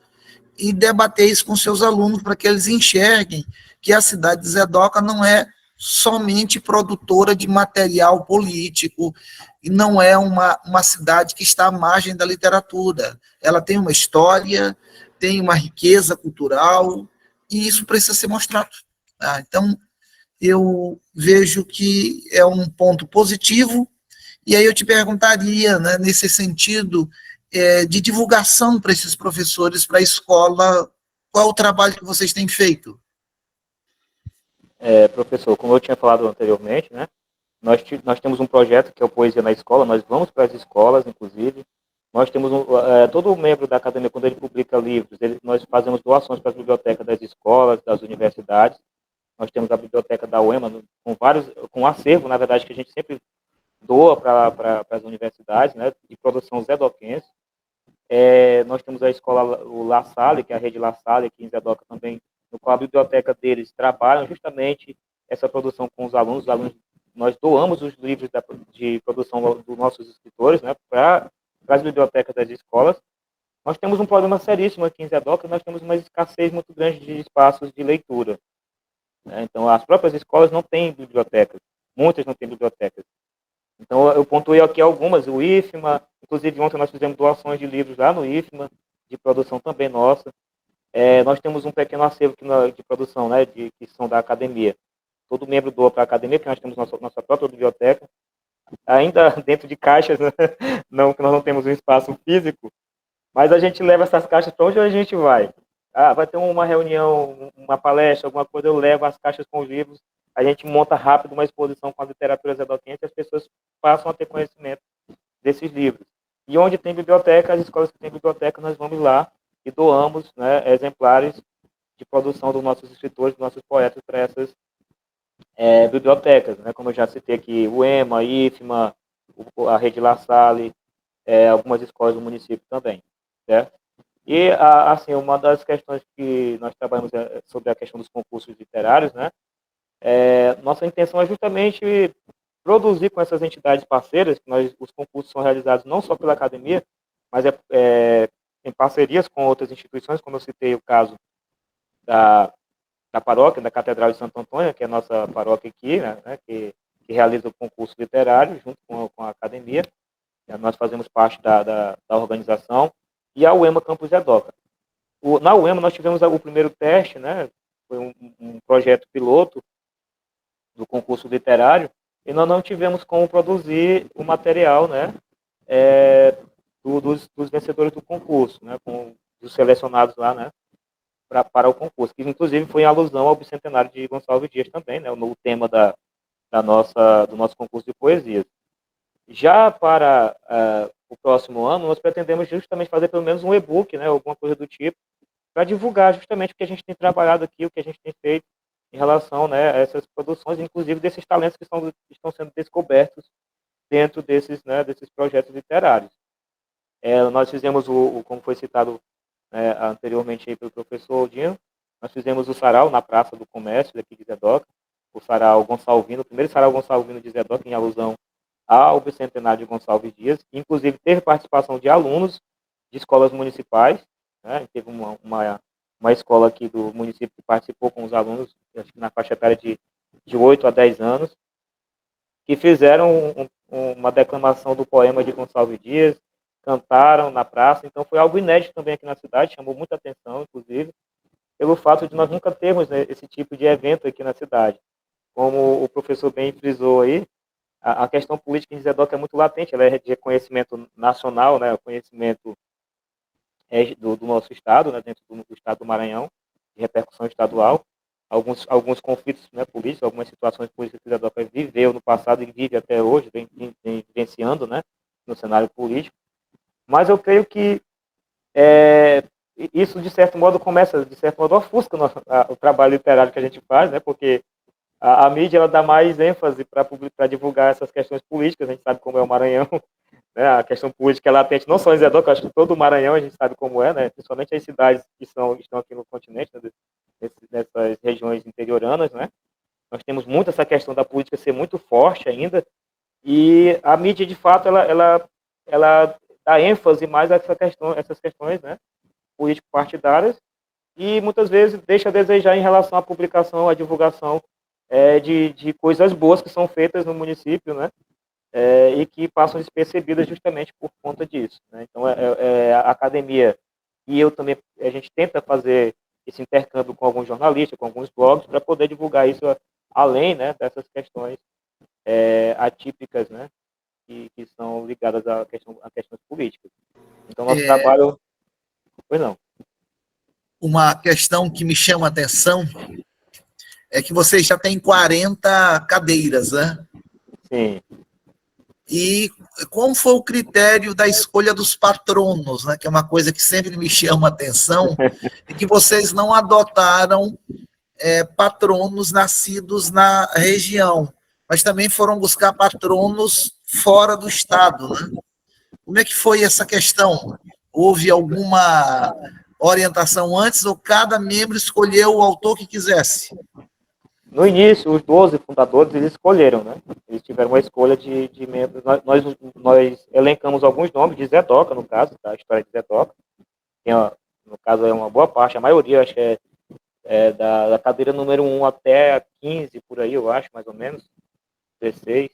e debater isso com seus alunos para que eles enxerguem que a cidade de Zedoca não é somente produtora de material político, e não é uma cidade que está à margem da literatura. Ela tem uma história, tem uma riqueza cultural, e isso precisa ser mostrado. Tá? Então, eu vejo que é um ponto positivo, e aí eu te perguntaria, né, nesse sentido, de divulgação para esses professores, para a escola, qual é o trabalho que vocês têm feito? Professor, como eu tinha falado anteriormente, né, nós temos um projeto que é o Poesia na Escola, nós vamos para as escolas, inclusive, nós temos todo membro da academia, quando ele publica livros, nós fazemos doações para a biblioteca das escolas, das universidades, nós temos a biblioteca da UEMA, com um acervo, na verdade, que a gente sempre doa para as universidades, né, de produção zedoquense. Nós temos a escola, o La Salle, que é a rede La Salle, aqui em Zedoca também, no qual a biblioteca deles trabalham justamente essa produção com os alunos. Nós doamos os livros de produção dos nossos escritores, né, para as bibliotecas das escolas. Nós temos um problema seríssimo aqui em Zedoca, nós temos uma escassez muito grande de espaços de leitura. Né? Então, as próprias escolas não têm bibliotecas, muitas não têm bibliotecas. Então, eu pontuei aqui algumas, o IFMA, inclusive ontem nós fizemos doações de livros lá no IFMA, de produção também nossa. Nós temos um pequeno acervo de produção, né, que são da academia. Todo membro doa para a academia, porque nós temos nossa própria biblioteca, ainda dentro de caixas, né? Não, que nós não temos um espaço físico, mas a gente leva essas caixas para onde a gente vai. Vai ter uma reunião, uma palestra, alguma coisa, eu levo as caixas com os livros, a gente monta rápido uma exposição com as literaturas zedoquenses e as pessoas passam a ter conhecimento desses livros. E onde tem biblioteca, as escolas que têm biblioteca, nós vamos lá e doamos, né, exemplares de produção dos nossos escritores, dos nossos poetas para essas bibliotecas, né, como eu já citei aqui, o EMA, IFMA, a Rede La Salle, algumas escolas do município também, certo? E, assim, uma das questões que nós trabalhamos sobre a questão dos concursos literários, né, nossa intenção é justamente produzir com essas entidades parceiras, que os concursos são realizados não só pela academia, mas em parcerias com outras instituições, como eu citei o caso da paróquia, da Catedral de Santo Antônio, que é a nossa paróquia aqui, né, que realiza o concurso literário junto com a academia. Nós fazemos parte da organização, e a UEMA Campus Zedoca. Na UEMA nós tivemos o primeiro teste, né, foi um projeto piloto do concurso literário, e nós não tivemos como produzir o material, né, dos vencedores do concurso, né, dos selecionados lá, né, para o concurso, que inclusive foi em alusão ao bicentenário de Gonçalves Dias também, né, no tema do nosso concurso de poesias. Já para o próximo ano, nós pretendemos justamente fazer pelo menos um e-book, né, alguma coisa do tipo, para divulgar justamente o que a gente tem trabalhado aqui, o que a gente tem feito em relação, né, a essas produções, inclusive desses talentos que estão sendo descobertos dentro desses projetos literários. Nós fizemos, como foi citado anteriormente aí pelo professor Dino, nós fizemos o sarau na Praça do Comércio, daqui de Zedoca, o sarau Gonçalvino, o primeiro sarau Gonçalvino de Zedoca, em alusão ao bicentenário de Gonçalves Dias, que inclusive teve participação de alunos de escolas municipais, né? Teve uma escola aqui do município que participou com os alunos, acho que na faixa etária de 8 a 10 anos, que fizeram uma declamação do poema de Gonçalves Dias, cantaram na praça, então foi algo inédito também aqui na cidade, chamou muita atenção, inclusive, pelo fato de nós nunca termos, né, esse tipo de evento aqui na cidade. Como o professor bem frisou aí, a questão política em Zedoca é muito latente, ela é de reconhecimento nacional, né, o conhecimento do nosso estado, né, dentro do estado do Maranhão, de repercussão estadual, alguns conflitos, né, políticos, algumas situações políticas que Zedoca viveu no passado e vive até hoje, vem vivenciando, né, no cenário político. Mas eu creio que isso, de certo modo, ofusca o trabalho literário que a gente faz, né, porque a mídia ela dá mais ênfase para divulgar essas questões políticas, a gente sabe como é o Maranhão, né, a questão política é latente, não só em Zedoca, acho que todo o Maranhão a gente sabe como é, né, principalmente as cidades que estão aqui no continente, né, nessas regiões interioranas, né, nós temos muito essa questão da política ser muito forte ainda, e a mídia, de fato, ela dá ênfase mais a essas questões, né, político-partidárias, e muitas vezes deixa a desejar em relação à publicação, à divulgação de coisas boas que são feitas no município, né, e que passam despercebidas justamente por conta disso, né. Então, a academia e eu também, a gente tenta fazer esse intercâmbio com alguns jornalistas, com alguns blogs, para poder divulgar isso além, né, dessas questões atípicas, né, que são ligadas a questões políticas. Então, nosso trabalho... Pois não. Uma questão que me chama a atenção é que vocês já têm 40 cadeiras, né? Sim. E como foi o critério da escolha dos patronos, né? Que é uma coisa que sempre me chama a atenção, e que vocês não adotaram patronos nascidos na região, mas também foram buscar patronos fora do estado, né? Como é que foi essa questão? Houve alguma orientação antes ou cada membro escolheu o autor que quisesse? No início, os 12 fundadores, eles escolheram, né? Eles tiveram uma escolha de membros. Nós elencamos alguns nomes de Zedoca, no caso, da história de Zedoca. No caso, é uma boa parte, a maioria, acho que da cadeira número 1 até a 15, por aí, eu acho, mais ou menos, 16.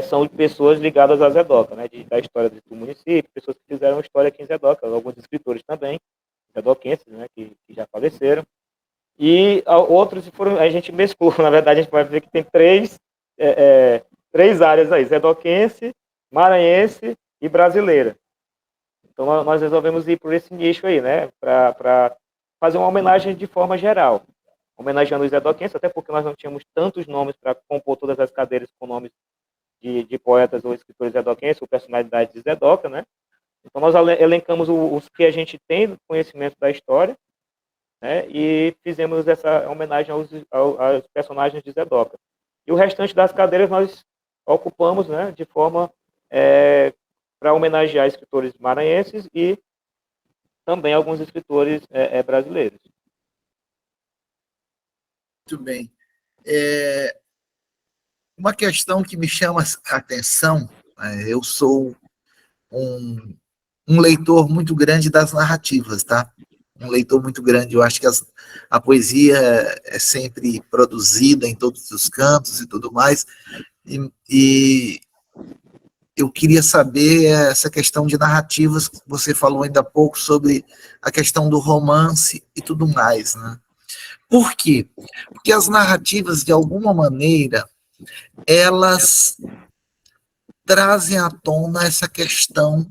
São pessoas ligadas a Zedoca, né? Da história do município, pessoas que fizeram história aqui em Zedoca, alguns escritores também, zedoquenses, né? Que já faleceram. E outros a gente mesclou, na verdade a gente vai ver que tem três áreas aí, zedoquense, maranhense e brasileira. Então nós resolvemos ir por esse nicho aí, né, para fazer uma homenagem de forma geral, homenageando os zedoquenses, até porque nós não tínhamos tantos nomes para compor todas as cadeiras com nomes de poetas ou escritores zedoquenses ou personalidades de Zedoca, né. Então nós elencamos os que a gente tem conhecimento da história, né, e fizemos essa homenagem aos personagens de Zedoca. E o restante das cadeiras nós ocupamos, né, de forma para homenagear escritores maranhenses e também alguns escritores brasileiros. Muito bem. uma questão que me chama a atenção, eu sou um leitor muito grande das narrativas, tá? Um leitor muito grande. Eu acho que a poesia é sempre produzida em todos os cantos e tudo mais, e eu queria saber essa questão de narrativas, que você falou ainda há pouco sobre a questão do romance e tudo mais, né? Por quê? Porque as narrativas, de alguma maneira, elas trazem à tona essa questão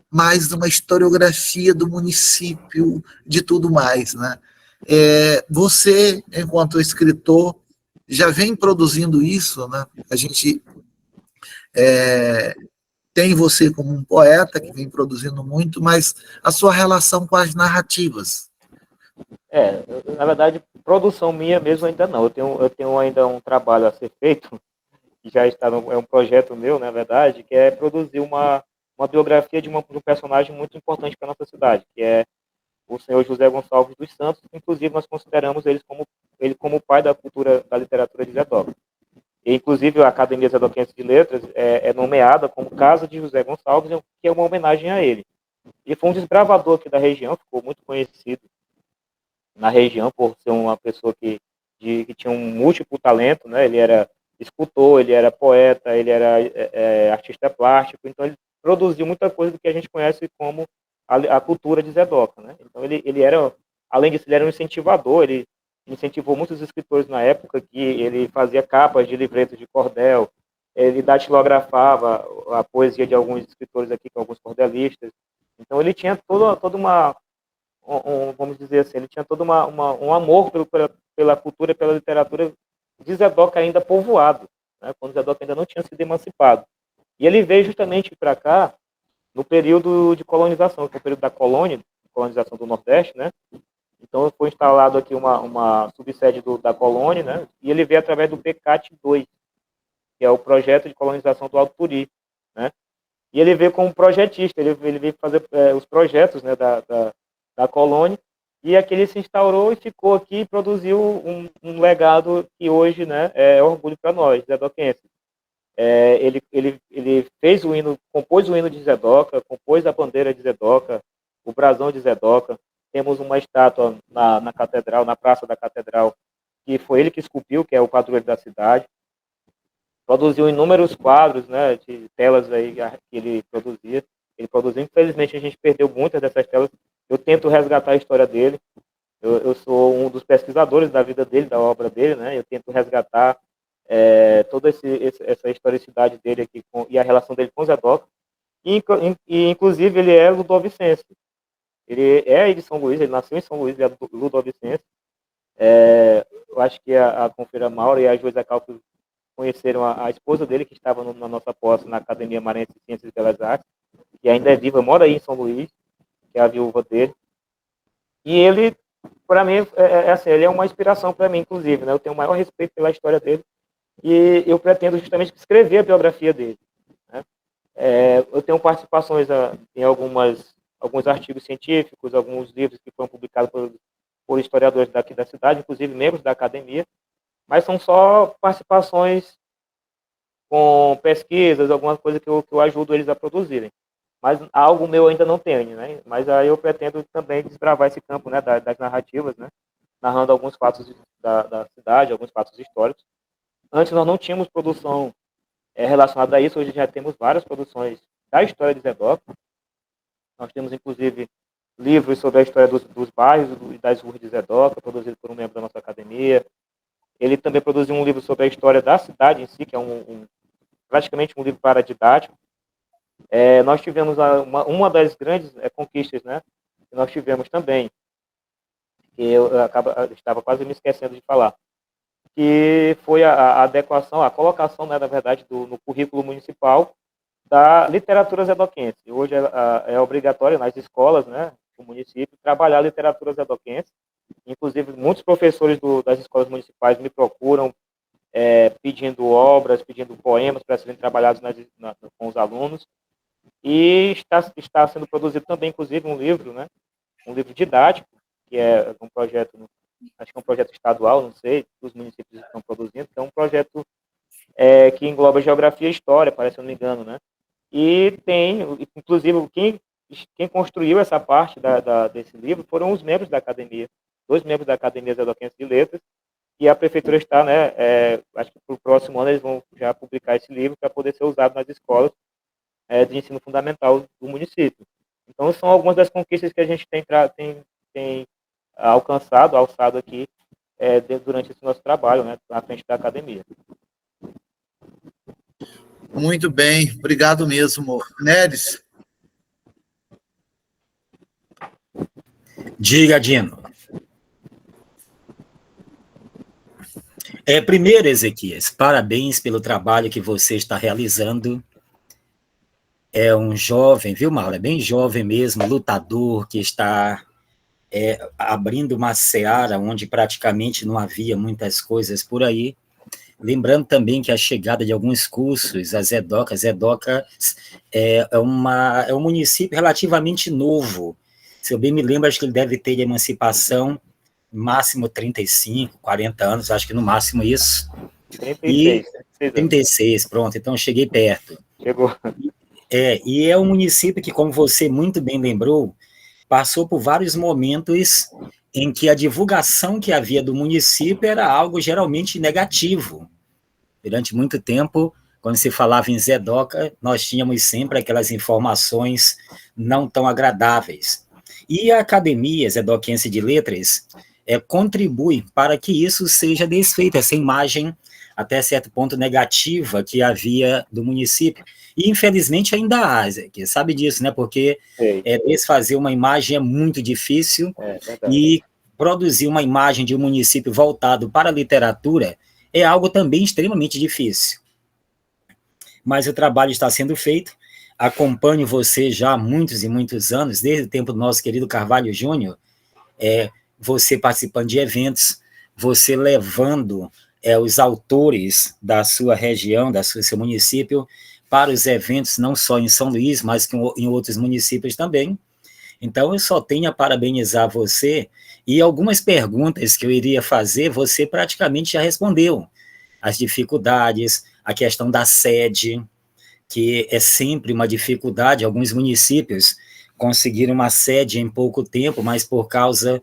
mais de uma historiografia do município, de tudo mais, né? Você, enquanto escritor, já vem produzindo isso, né? A gente tem você como um poeta que vem produzindo muito, mas a sua relação com as narrativas. Na verdade, produção minha mesmo ainda não. Eu tenho ainda um trabalho a ser feito, que já está é um projeto meu, na verdade, que é produzir uma biografia de um personagem muito importante para a nossa cidade, que é o senhor José Gonçalves dos Santos. Inclusive, nós consideramos ele como pai da cultura, da literatura de Zedoca. E, inclusive, a Academia Zedoquense de Letras é nomeada como Casa de José Gonçalves, que é uma homenagem a ele. E foi um desbravador aqui da região, ficou muito conhecido na região por ser uma pessoa que tinha um múltiplo talento, né? Ele era escultor, ele era poeta, ele era artista plástico, então ele produziu muita coisa do que a gente conhece como a cultura de Zedoca, né? Então ele era, além disso, ele era um incentivador, ele incentivou muitos escritores na época, que ele fazia capas de livretos de cordel, ele datilografava a poesia de alguns escritores aqui, com alguns cordelistas. Então ele tinha toda uma vamos dizer assim, ele tinha todo um amor pela cultura e pela literatura de Zedoca ainda povoado, né, quando Zedoca ainda não tinha sido emancipado. E ele veio justamente para cá no período de colonização, que é o período da colonização do Nordeste, né? Então foi instalado aqui uma subsede da colônia, né? E ele veio através do PCAT-2, que é o projeto de colonização do Alto Turi, né? E ele veio como projetista, ele veio fazer os projetos, né, da colônia, e aqui ele se instaurou e ficou aqui e produziu um legado que hoje, né, é orgulho para nós, zedoquenses. Ele fez o hino, compôs o hino de Zedoca, compôs a bandeira de Zedoca, o brasão de Zedoca. Temos uma estátua na catedral, na praça da catedral, que foi ele que esculpiu, que é o padroeiro da cidade. Produziu inúmeros quadros, né, de telas aí que ele produzia. Ele produziu, infelizmente a gente perdeu muitas dessas telas. Eu tento resgatar a história dele. Eu sou um dos pesquisadores da vida dele, da obra dele, né? Eu tento resgatar toda essa historicidade dele aqui e a relação dele com Zedoca. E inclusive ele é ludovicense. Ele é de São Luís, ele nasceu em São Luís, ele é ludovicense. Eu acho que a Confeira Maura e a Joisa Calco conheceram a esposa dele, que estava na nossa posse na Academia Maranhense de Ciências e Belas Artes, que ainda é viva, mora aí em São Luís, que é a viúva dele. E ele, para mim, assim, ele é uma inspiração para mim, inclusive, né? Eu tenho o maior respeito pela história dele e eu pretendo justamente escrever a biografia dele, né? Eu tenho participações em alguns artigos científicos, alguns livros que foram publicados por historiadores daqui da cidade, inclusive membros da academia, mas são só participações com pesquisas, alguma coisa que eu ajudo eles a produzirem. Mas algo meu ainda não tenho, né? Mas aí eu pretendo também desbravar esse campo, né, das narrativas, né? Narrando alguns fatos da cidade, alguns fatos históricos. Antes nós não tínhamos produção relacionada a isso, hoje já temos várias produções da história de Zedoca. Nós temos, inclusive, livros sobre a história dos bairros e das ruas de Zedoca, produzido por um membro da nossa academia. Ele também produziu um livro sobre a história da cidade em si, que é praticamente um livro paradidático. Nós tivemos uma das grandes conquistas, né, que nós tivemos também, que eu estava quase me esquecendo de falar, que foi a adequação, a colocação, né, na verdade, no currículo municipal da literatura zedoquense. Hoje é obrigatório nas escolas, né, do município, trabalhar a literatura zedoquense. Inclusive, muitos professores das escolas municipais me procuram pedindo obras, pedindo poemas para serem trabalhados com os alunos. E está sendo produzido também, inclusive, um livro, né, um livro didático, que é um projeto, acho que é um projeto estadual, não sei, que os municípios estão produzindo, que é um projeto que engloba geografia e história, parece, se eu não me engano, né? E tem, inclusive, quem construiu essa parte desse livro foram os membros da academia, 2 membros da Academia Zedoquense de Letras, e a prefeitura está, né, acho que para o próximo ano eles vão já publicar esse livro para poder ser usado nas escolas de ensino fundamental do município. Então, são algumas das conquistas que a gente tem alçado aqui durante esse nosso trabalho, né, à frente da academia. Muito bem, obrigado mesmo. Neres? Diga, Dino. Primeiro, Ezequias, parabéns pelo trabalho que você está realizando. É um jovem, viu, Mauro? É bem jovem mesmo, lutador, que está abrindo uma seara onde praticamente não havia muitas coisas por aí. Lembrando também que a chegada de alguns cursos, a Zedoca é um município relativamente novo. Se eu bem me lembro, acho que ele deve ter de emancipação máximo 35, 40 anos, acho que no máximo isso. 36, pronto, então cheguei perto. Chegou. E é um município que, como você muito bem lembrou, passou por vários momentos em que a divulgação que havia do município era algo geralmente negativo. Durante muito tempo, quando se falava em Zedoca, nós tínhamos sempre aquelas informações não tão agradáveis. E a Academia Zedoquense de Letras contribui para que isso seja desfeito, essa imagem até certo ponto negativa que havia do município. E, infelizmente, ainda há, Zé, sabe disso, né? Porque desfazer uma imagem é muito difícil, e produzir uma imagem de um município voltado para a literatura é algo também extremamente difícil. Mas o trabalho está sendo feito. Acompanho você já há muitos e muitos anos, desde o tempo do nosso querido Carvalho Júnior, você participando de eventos, você levando os autores da sua região, seu município, para os eventos, não só em São Luís, mas em outros municípios também. Então, eu só tenho a parabenizar você, e algumas perguntas que eu iria fazer, você praticamente já respondeu. As dificuldades, a questão da sede, que é sempre uma dificuldade. Alguns municípios conseguiram uma sede em pouco tempo, mas por causa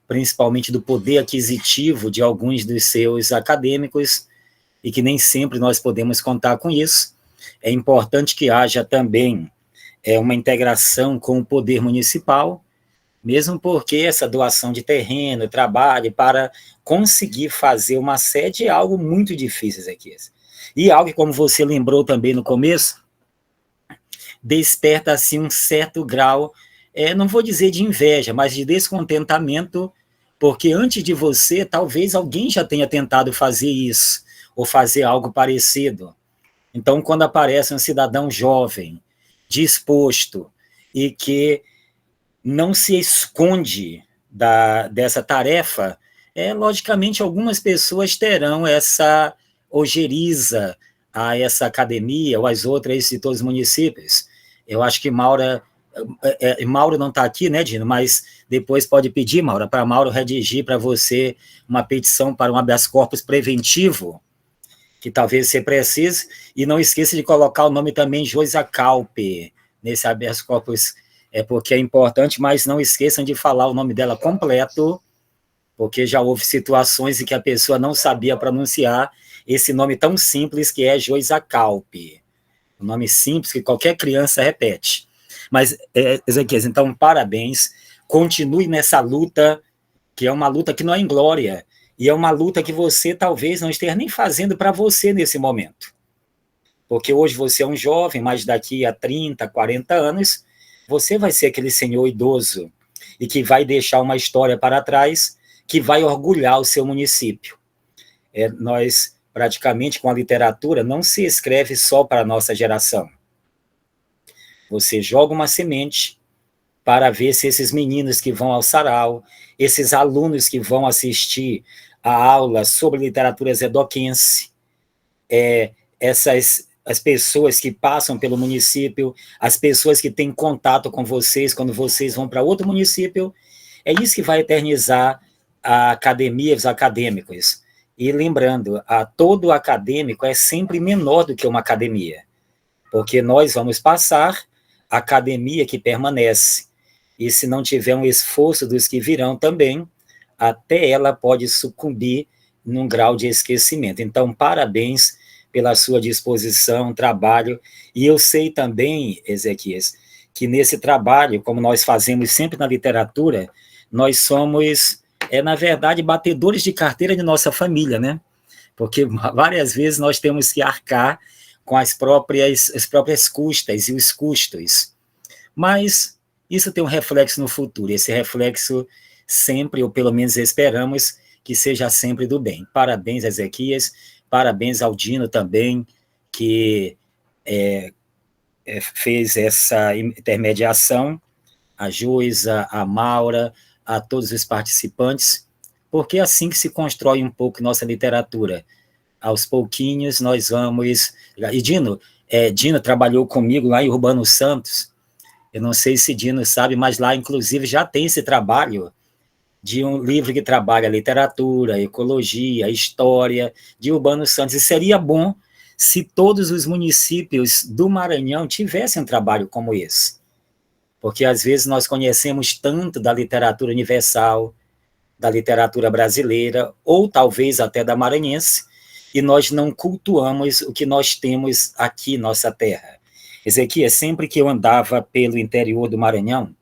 principalmente do poder aquisitivo de alguns dos seus acadêmicos, e que nem sempre nós podemos contar com isso. É importante que haja também uma integração com o poder municipal, mesmo porque essa doação de terreno, trabalho, para conseguir fazer uma sede é algo muito difícil, Ezequias. E algo que, como você lembrou também no começo, desperta assim um certo grau, não vou dizer de inveja, mas de descontentamento, porque antes de você, talvez alguém já tenha tentado fazer isso, ou fazer algo parecido. Então, quando aparece um cidadão jovem, disposto, e que não se esconde dessa tarefa, logicamente algumas pessoas terão essa ojeriza a essa academia, ou às outras de todos os municípios. Eu acho que Mauro não está aqui, né, Dino? Mas depois pode pedir, Mauro, para Mauro redigir para você uma petição para um habeas corpus preventivo, que talvez você precise, e não esqueça de colocar o nome também Joisa Calpe nesse habeas corpus, porque é importante, mas não esqueçam de falar o nome dela completo, porque já houve situações em que a pessoa não sabia pronunciar esse nome tão simples que é Joisa Calpe, um nome simples que qualquer criança repete. Mas, Ezequias, então, parabéns, continue nessa luta, que é uma luta que não é inglória, e é uma luta que você talvez não esteja nem fazendo para você nesse momento. Porque hoje você é um jovem, mas daqui a 30, 40 anos, você vai ser aquele senhor idoso e que vai deixar uma história para trás que vai orgulhar o seu município. Nós, praticamente, com a literatura, não se escreve só para a nossa geração. Você joga uma semente para ver se esses meninos que vão ao sarau, esses alunos que vão assistir a aula sobre literatura zedoquense, as pessoas que passam pelo município, as pessoas que têm contato com vocês quando vocês vão para outro município, é isso que vai eternizar a academia, os acadêmicos. E lembrando, todo acadêmico é sempre menor do que uma academia, porque nós vamos passar, a academia que permanece. E se não tiver um esforço dos que virão também, até ela pode sucumbir num grau de esquecimento. Então, parabéns pela sua disposição, trabalho. E eu sei também, Ezequias, que nesse trabalho, como nós fazemos sempre na literatura, nós somos, na verdade, batedores de carteira de nossa família, né? Porque várias vezes nós temos que arcar com as próprias custas e os custos. Mas isso tem um reflexo no futuro, esse reflexo sempre, ou pelo menos esperamos, que seja sempre do bem. Parabéns, Ezequias, parabéns ao Dino também, que fez essa intermediação, a Joisa, a Maura, a todos os participantes, porque é assim que se constrói um pouco nossa literatura. Aos pouquinhos nós vamos... E Dino trabalhou comigo lá em Urbano Santos, eu não sei se Dino sabe, mas lá, inclusive, já tem esse trabalho de um livro que trabalha literatura, ecologia, história, de Urbano Santos. E seria bom se todos os municípios do Maranhão tivessem um trabalho como esse. Porque, às vezes, nós conhecemos tanto da literatura universal, da literatura brasileira, ou talvez até da maranhense, e nós não cultuamos o que nós temos aqui, nossa terra. Ezequiel, sempre que eu andava pelo interior do Maranhão,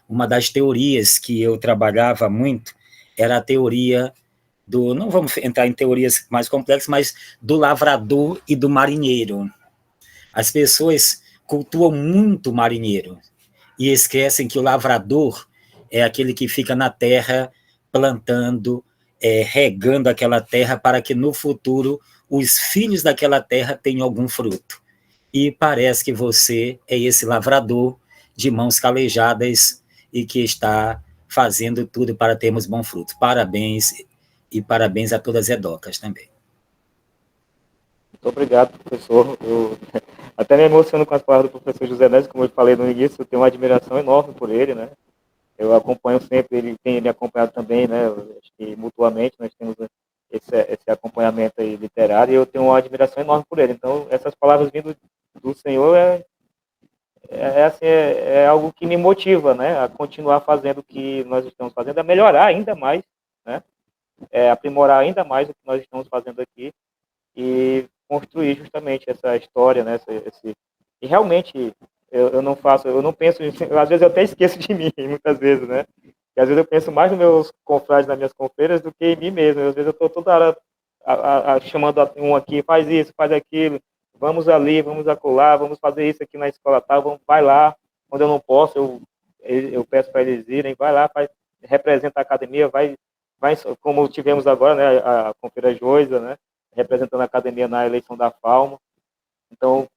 uma das teorias que eu trabalhava muito era a teoria do, não vamos entrar em teorias mais complexas, mas do lavrador e do marinheiro. As pessoas cultuam muito o marinheiro e esquecem que o lavrador é aquele que fica na terra plantando, regando aquela terra para que no futuro os filhos daquela terra tenham algum fruto. E parece que você é esse lavrador de mãos calejadas e que está fazendo tudo para termos bom fruto. Parabéns, e parabéns a todas as edocas também. Muito obrigado, professor. Eu até me emociono com as palavras do professor José Nésio, como eu falei no início, eu tenho uma admiração enorme por ele, né? Eu acompanho sempre, ele tem me acompanhado também, né? Acho que mutuamente nós temos esse acompanhamento aí literário, e eu tenho uma admiração enorme por ele. Então, essas palavras vindo do Senhor é algo que me motiva, né, a continuar fazendo o que nós estamos fazendo, a melhorar ainda mais, né, aprimorar ainda mais o que nós estamos fazendo aqui e construir justamente essa história, né, e realmente eu não penso, às vezes eu até esqueço de mim, muitas vezes, né, e às vezes eu penso mais nos meus confrades, nas minhas confreiras, do que em mim mesmo. Às vezes eu estou toda hora chamando um aqui, faz isso, faz aquilo, vamos ali, vamos acolá, vamos fazer isso aqui na escola tal, vai lá, quando eu não posso, eu peço para eles irem, vai lá, representa a academia, vai, como tivemos agora, né, a confreira Joisa, né, representando a academia na eleição da FAUMA. Então,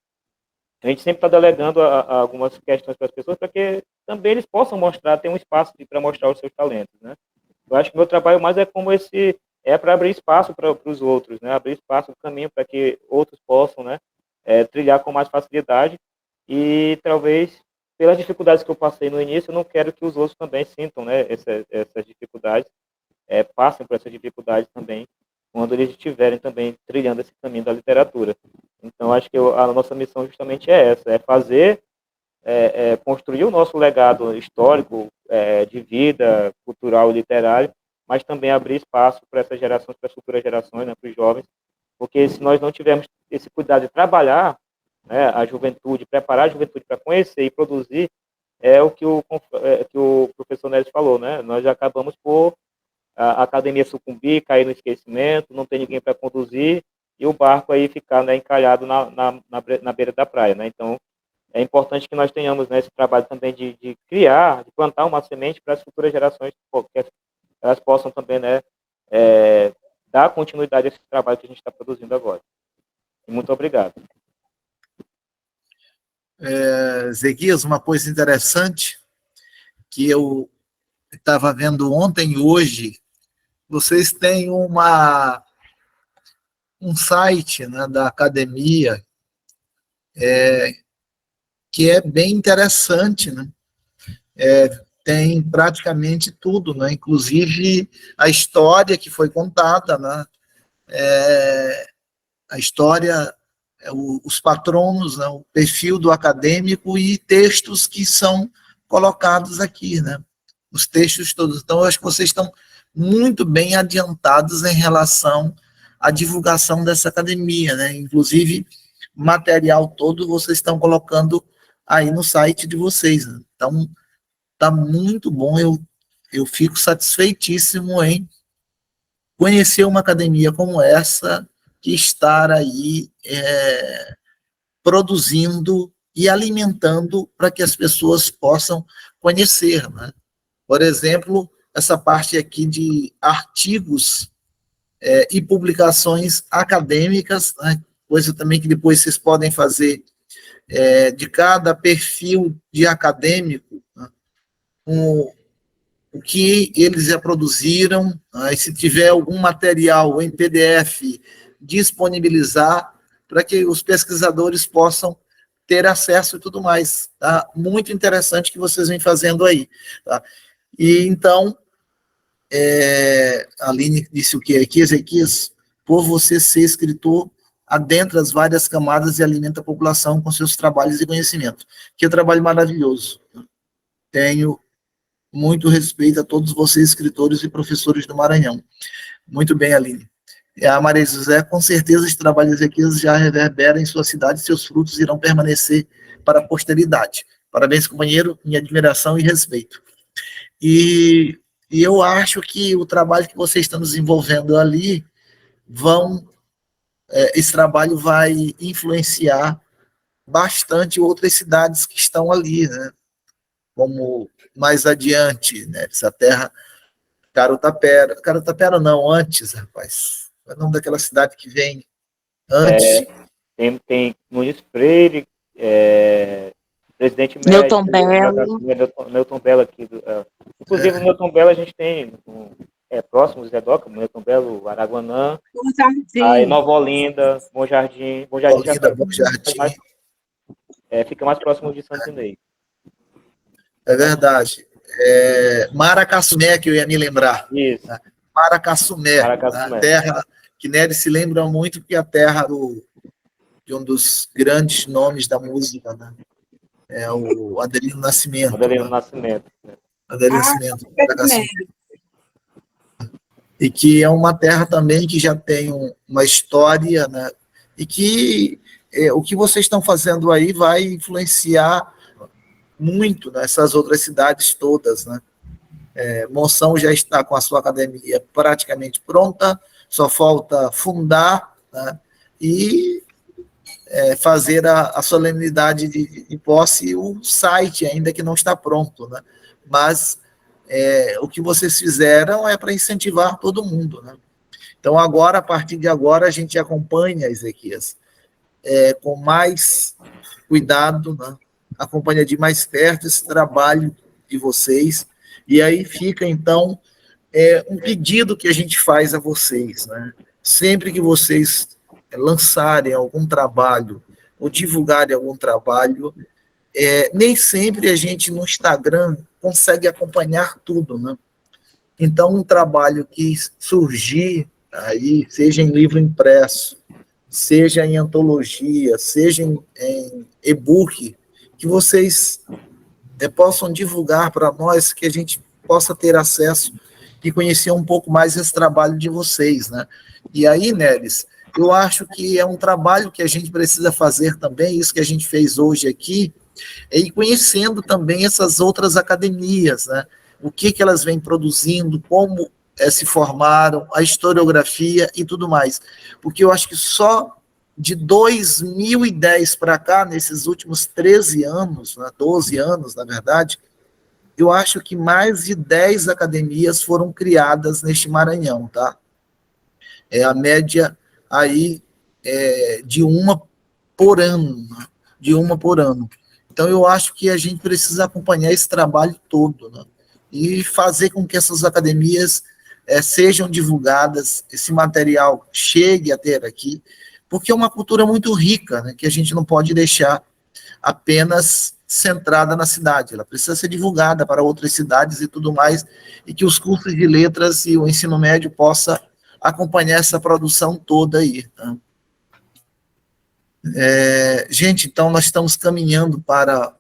a gente sempre está delegando algumas questões para as pessoas, para que também eles possam mostrar, ter um espaço para mostrar os seus talentos, né. Eu acho que o meu trabalho mais é como para abrir espaço para os outros, né, abrir espaço, caminho para que outros possam, né, trilhar com mais facilidade. E talvez, pelas dificuldades que eu passei no início, eu não quero que os outros também sintam, né, essas dificuldades, passem por essas dificuldades também, quando eles estiverem também trilhando esse caminho da literatura. Então, acho que a nossa missão justamente é essa, fazer, construir o nosso legado histórico, de vida, cultural e literário, mas também abrir espaço para essas gerações, para as futuras gerações, né, para os jovens, porque se nós não tivermos esse cuidado de trabalhar, né, a juventude, preparar a juventude para conhecer e produzir, é o que o professor Nélio falou, né, nós já acabamos por a academia sucumbir, cair no esquecimento, não ter ninguém para conduzir, e o barco aí ficar, né, encalhado na beira da praia, né. Então, é importante que nós tenhamos, né, esse trabalho também de criar, de plantar uma semente para as futuras gerações, que elas possam também, né, dar continuidade a esse trabalho que a gente está produzindo agora. E muito obrigado. Zequias, uma coisa interessante que eu estava vendo ontem e hoje, vocês têm um site, né, da academia que é bem interessante, né? Tem praticamente tudo, né? Inclusive a história que foi contada, né, a história, os patronos, né, o perfil do acadêmico e textos que são colocados aqui, né? Os textos todos. Então, eu acho que vocês estão muito bem adiantados em relação à divulgação dessa academia, né? Inclusive, o material todo vocês estão colocando aí no site de vocês, né? Então, está muito bom, eu fico satisfeitíssimo em conhecer uma academia como essa, que está aí produzindo e alimentando para que as pessoas possam conhecer, né? Por exemplo, essa parte aqui de artigos e publicações acadêmicas, né? Coisa também que depois vocês podem fazer de cada perfil de acadêmico, né? O que eles já produziram, e se tiver algum material em PDF, disponibilizar para que os pesquisadores possam ter acesso e tudo mais. Tá? Muito interessante que vocês vêm fazendo aí. Tá? E então, a Aline disse o que aqui, Ezequias, por você ser escritor, adentra as várias camadas e alimenta a população com seus trabalhos e conhecimento. Que é um trabalho maravilhoso. Tenho muito respeito a todos vocês, escritores e professores do Maranhão. Muito bem, Aline. A Maria José, com certeza, esse trabalho de Ezequias já reverbera em sua cidade e seus frutos irão permanecer para a posteridade. Parabéns, companheiro, minha admiração e respeito. E eu acho que o trabalho que vocês estão desenvolvendo ali esse trabalho vai influenciar bastante outras cidades que estão ali, né? Como mais adiante, né? Essa terra, Carutapera não, antes, rapaz. É o nome daquela cidade que vem antes. Tem Muniz Freire, Presidente Newton Belo. Newton Belo aqui. Inclusive, o Newton Belo a gente tem próximo do Zedoca, Newton Belo, Araguanã, aí Nova Olinda, Bom Jardim. Bom Jardim, Bom Jardim. Fica mais próximo de Santo Inês. É verdade. Maracassumé, que eu ia me lembrar. Isso. Maracassumé. A terra que Nery se lembra muito, porque é a terra de um dos grandes nomes da música, né? É o Adelino Nascimento. Adelino Nascimento. Adelino Nascimento. E que é uma terra também que já tem uma história, né? E que o que vocês estão fazendo aí vai influenciar muito nessas outras cidades todas, né? Monção já está com a sua academia praticamente pronta, só falta fundar, né? E fazer a solenidade de posse, o site ainda que não está pronto, né? Mas o que vocês fizeram é para incentivar todo mundo, né? Então agora, a partir de agora, a gente acompanha, Ezequias, com mais cuidado, né? Acompanha de mais perto esse trabalho de vocês, e aí fica, então, um pedido que a gente faz a vocês, né? Sempre que vocês lançarem algum trabalho, ou divulgarem algum trabalho, nem sempre a gente no Instagram consegue acompanhar tudo, né? Então, um trabalho que surgir aí, seja em livro impresso, seja em antologia, seja em e-book, que vocês possam divulgar para nós, que a gente possa ter acesso e conhecer um pouco mais esse trabalho de vocês, né? E aí, Neres, eu acho que é um trabalho que a gente precisa fazer também, isso que a gente fez hoje aqui, e conhecendo também essas outras academias, né? O que elas vêm produzindo, como se formaram, a historiografia e tudo mais. Porque eu acho que só de 2010 para cá, nesses últimos 13 anos, né, 12 anos, na verdade, eu acho que mais de 10 academias foram criadas neste Maranhão, tá? A média aí de uma por ano, né? De uma por ano. Então, eu acho que a gente precisa acompanhar esse trabalho todo, né? E fazer com que essas academias sejam divulgadas, esse material chegue até aqui, porque é uma cultura muito rica, né, que a gente não pode deixar apenas centrada na cidade, ela precisa ser divulgada para outras cidades e tudo mais, e que os cursos de letras e o ensino médio possa acompanhar essa produção toda aí. Tá? Gente, então nós estamos caminhando para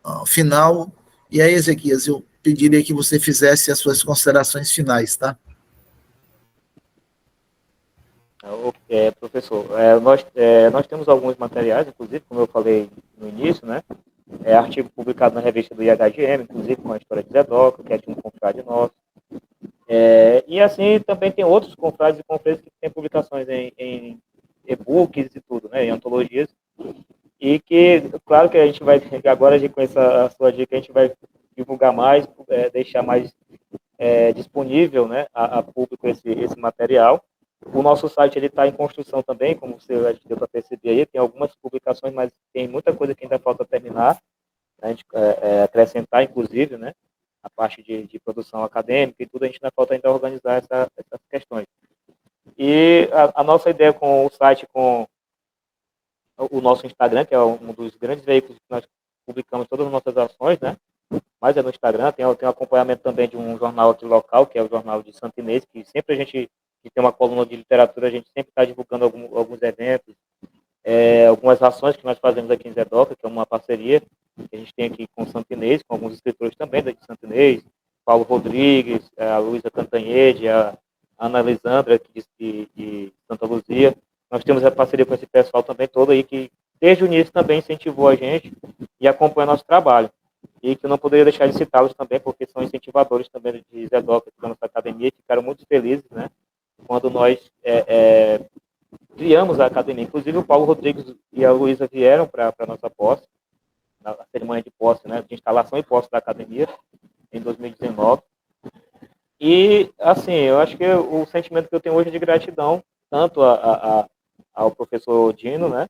o final. E aí, Ezequias, eu pediria que você fizesse as suas considerações finais, tá? Professor, nós temos alguns materiais, inclusive, como eu falei no início, né? Artigo publicado na revista do IHGM, inclusive com a história de Zedoca, que é de um confrade nosso. E assim, também tem outros confrades e confrades que têm publicações em e-books e tudo, né? Em antologias. E que, claro que a gente vai, agora com a sua dica, a gente vai divulgar mais, deixar mais disponível, né, a público esse material. O nosso site está em construção também, como você já deu para perceber aí, tem algumas publicações, mas tem muita coisa que ainda falta terminar, a gente acrescentar, inclusive, né, a parte de produção acadêmica e tudo, a gente ainda falta ainda organizar essas questões. E a nossa ideia com o site, com o nosso Instagram, que é um dos grandes veículos que nós publicamos todas as nossas ações, né, mas é no Instagram, tem um acompanhamento também de um jornal aqui local, que é o Jornal de Santo Inês, que sempre a gente, que tem uma coluna de literatura, a gente sempre está divulgando alguns eventos, algumas ações que nós fazemos aqui em Zedoca, que é uma parceria que a gente tem aqui com o Santo Inês, com alguns escritores também de Santo Inês, Paulo Rodrigues, a Luísa Cantanhede, a Ana Lisandra, de Santa Luzia. Nós temos a parceria com esse pessoal também todo aí, que desde o início também incentivou a gente e acompanha nosso trabalho. E que eu não poderia deixar de citá-los também, porque são incentivadores também de Zedoca, da nossa academia, que ficaram muito felizes, né, quando nós criamos a academia. Inclusive, o Paulo Rodrigues e a Luísa vieram para a nossa posse, na cerimônia de posse, né, de instalação e posse da academia, em 2019. E, assim, eu acho que o sentimento que eu tenho hoje é de gratidão, tanto ao professor Dino, né,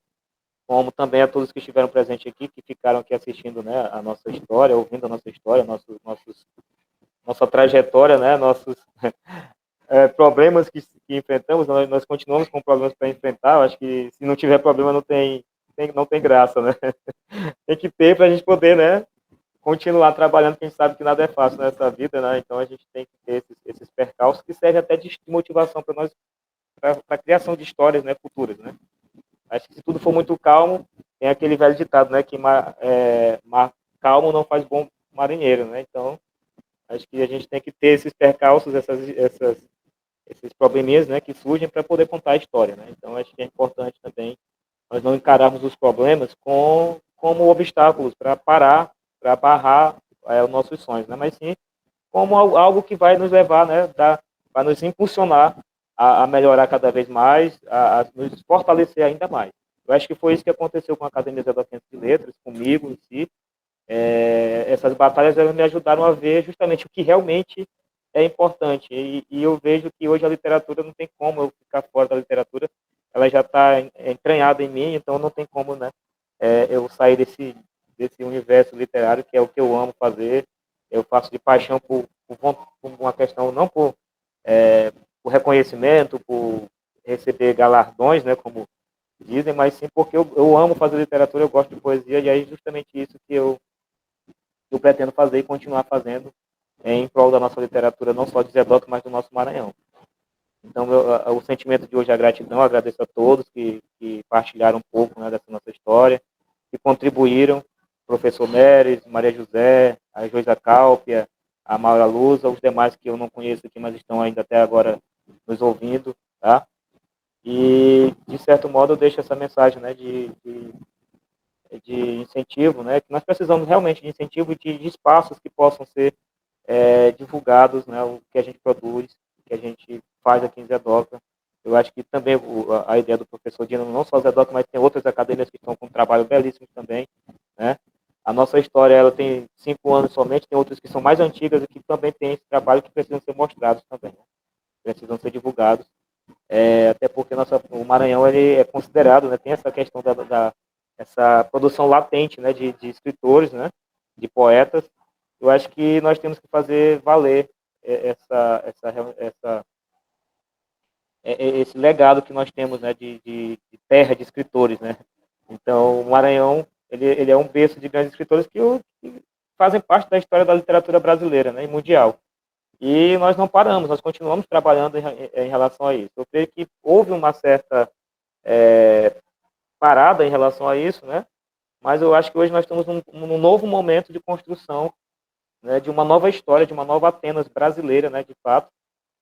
como também a todos que estiveram presentes aqui, que ficaram aqui assistindo, né, a nossa história, ouvindo a nossa história, nossa trajetória, né, nossos problemas que enfrentamos. Nós continuamos com problemas para enfrentar. Eu acho que se não tiver problema, não tem graça, né? Tem que ter para a gente poder, né, continuar trabalhando, porque a gente sabe que nada é fácil nessa vida, né? Então a gente tem que ter esses percalços que servem até de motivação para nós, para a criação de histórias, né, futuras, né? Acho que se tudo for muito calmo, tem aquele velho ditado, né, que mar calmo não faz bom marinheiro, né? Então, acho que a gente tem que ter esses percalços, esses probleminhas, né, que surgem para poder contar a história, né? Então, acho que é importante também nós não encararmos os problemas como obstáculos para parar, para barrar os nossos sonhos, né? Mas sim como algo que vai nos levar, né, vai nos impulsionar a melhorar cada vez mais, a nos fortalecer ainda mais. Eu acho que foi isso que aconteceu com a Academia Zedoquense de Letras, comigo em si. Essas batalhas elas me ajudaram a ver justamente o que realmente é importante. E eu vejo que hoje a literatura não tem como eu ficar fora da literatura, ela já está entranhada em mim, então não tem como, né, eu sair desse universo literário, que é o que eu amo fazer. Eu faço de paixão por uma questão, não por reconhecimento, por receber galardões, né, como dizem, mas sim porque eu amo fazer literatura, eu gosto de poesia, e aí justamente isso que eu pretendo fazer e continuar fazendo em prol da nossa literatura, não só de Zedoca, mas do nosso Maranhão. Então, o sentimento de hoje é a gratidão, agradeço a todos que partilharam um pouco, né, dessa nossa história, que contribuíram, professor Meres, Maria José, a Joisa Cálpia, a Maura Luza, os demais que eu não conheço aqui, mas estão ainda até agora nos ouvindo, tá? E, de certo modo, eu deixo essa mensagem, né, de incentivo, né, que nós precisamos realmente de incentivo e de espaços que possam ser divulgados, né, o que a gente produz, o que a gente faz aqui em Zedoca. Eu acho que também a ideia do professor Dino, não só Zedoca, mas tem outras academias que estão com um trabalho belíssimo também, né. A nossa história, ela tem 5 anos somente, tem outras que são mais antigas e que também têm esse trabalho que precisam ser mostrados também, né? Precisam ser divulgados, até porque o Maranhão ele é considerado, né, tem essa questão essa produção latente, né, de escritores, né, de poetas. Eu acho que nós temos que fazer valer esse legado que nós temos, né, de terra de escritores, né. Então, o Maranhão ele é um berço de grandes escritores que fazem parte da história da literatura brasileira, né, e mundial. E nós não paramos, nós continuamos trabalhando em relação a isso. Eu creio que houve uma certa parada em relação a isso, né? Mas eu acho que hoje nós estamos num novo momento de construção, né, de uma nova história, de uma nova Atenas brasileira, né, de fato,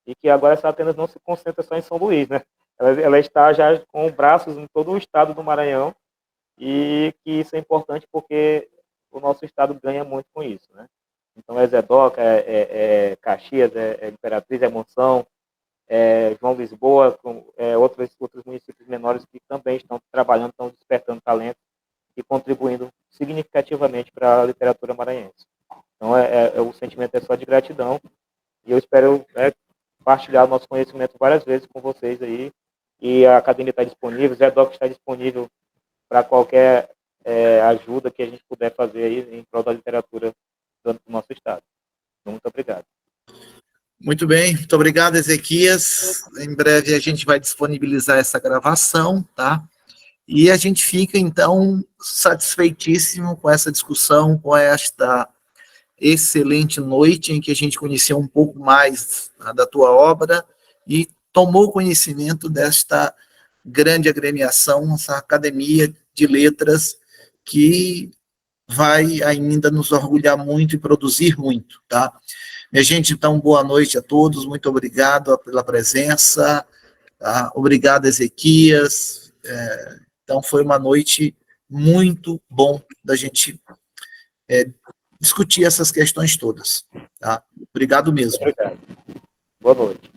e que agora essa Atenas não se concentra só em São Luís, né? Ela está já com braços em todo o estado do Maranhão, e que isso é importante porque o nosso estado ganha muito com isso, né? Então é Zedoca, é Caxias, é Imperatriz, é Monção, João Lisboa, outros municípios menores que também estão trabalhando, estão despertando talento e contribuindo significativamente para a literatura maranhense. Então o sentimento é só de gratidão, e eu espero partilhar o nosso conhecimento várias vezes com vocês aí, e a academia está disponível, o Zedoc está disponível para qualquer ajuda que a gente puder fazer aí em prol da literatura do nosso estado. Muito obrigado. Muito bem, muito obrigado, Ezequias. Em breve a gente vai disponibilizar essa gravação, tá? E a gente fica, então, satisfeitíssimo com essa discussão, com esta excelente noite em que a gente conheceu um pouco mais da tua obra e tomou conhecimento desta grande agremiação, essa Academia de Letras, que vai ainda nos orgulhar muito e produzir muito, tá? Minha gente, então, boa noite a todos, muito obrigado pela presença, tá? Obrigado, Ezequias. Então, foi uma noite muito bom da gente discutir essas questões todas, tá? Obrigado mesmo. Obrigado. Boa noite.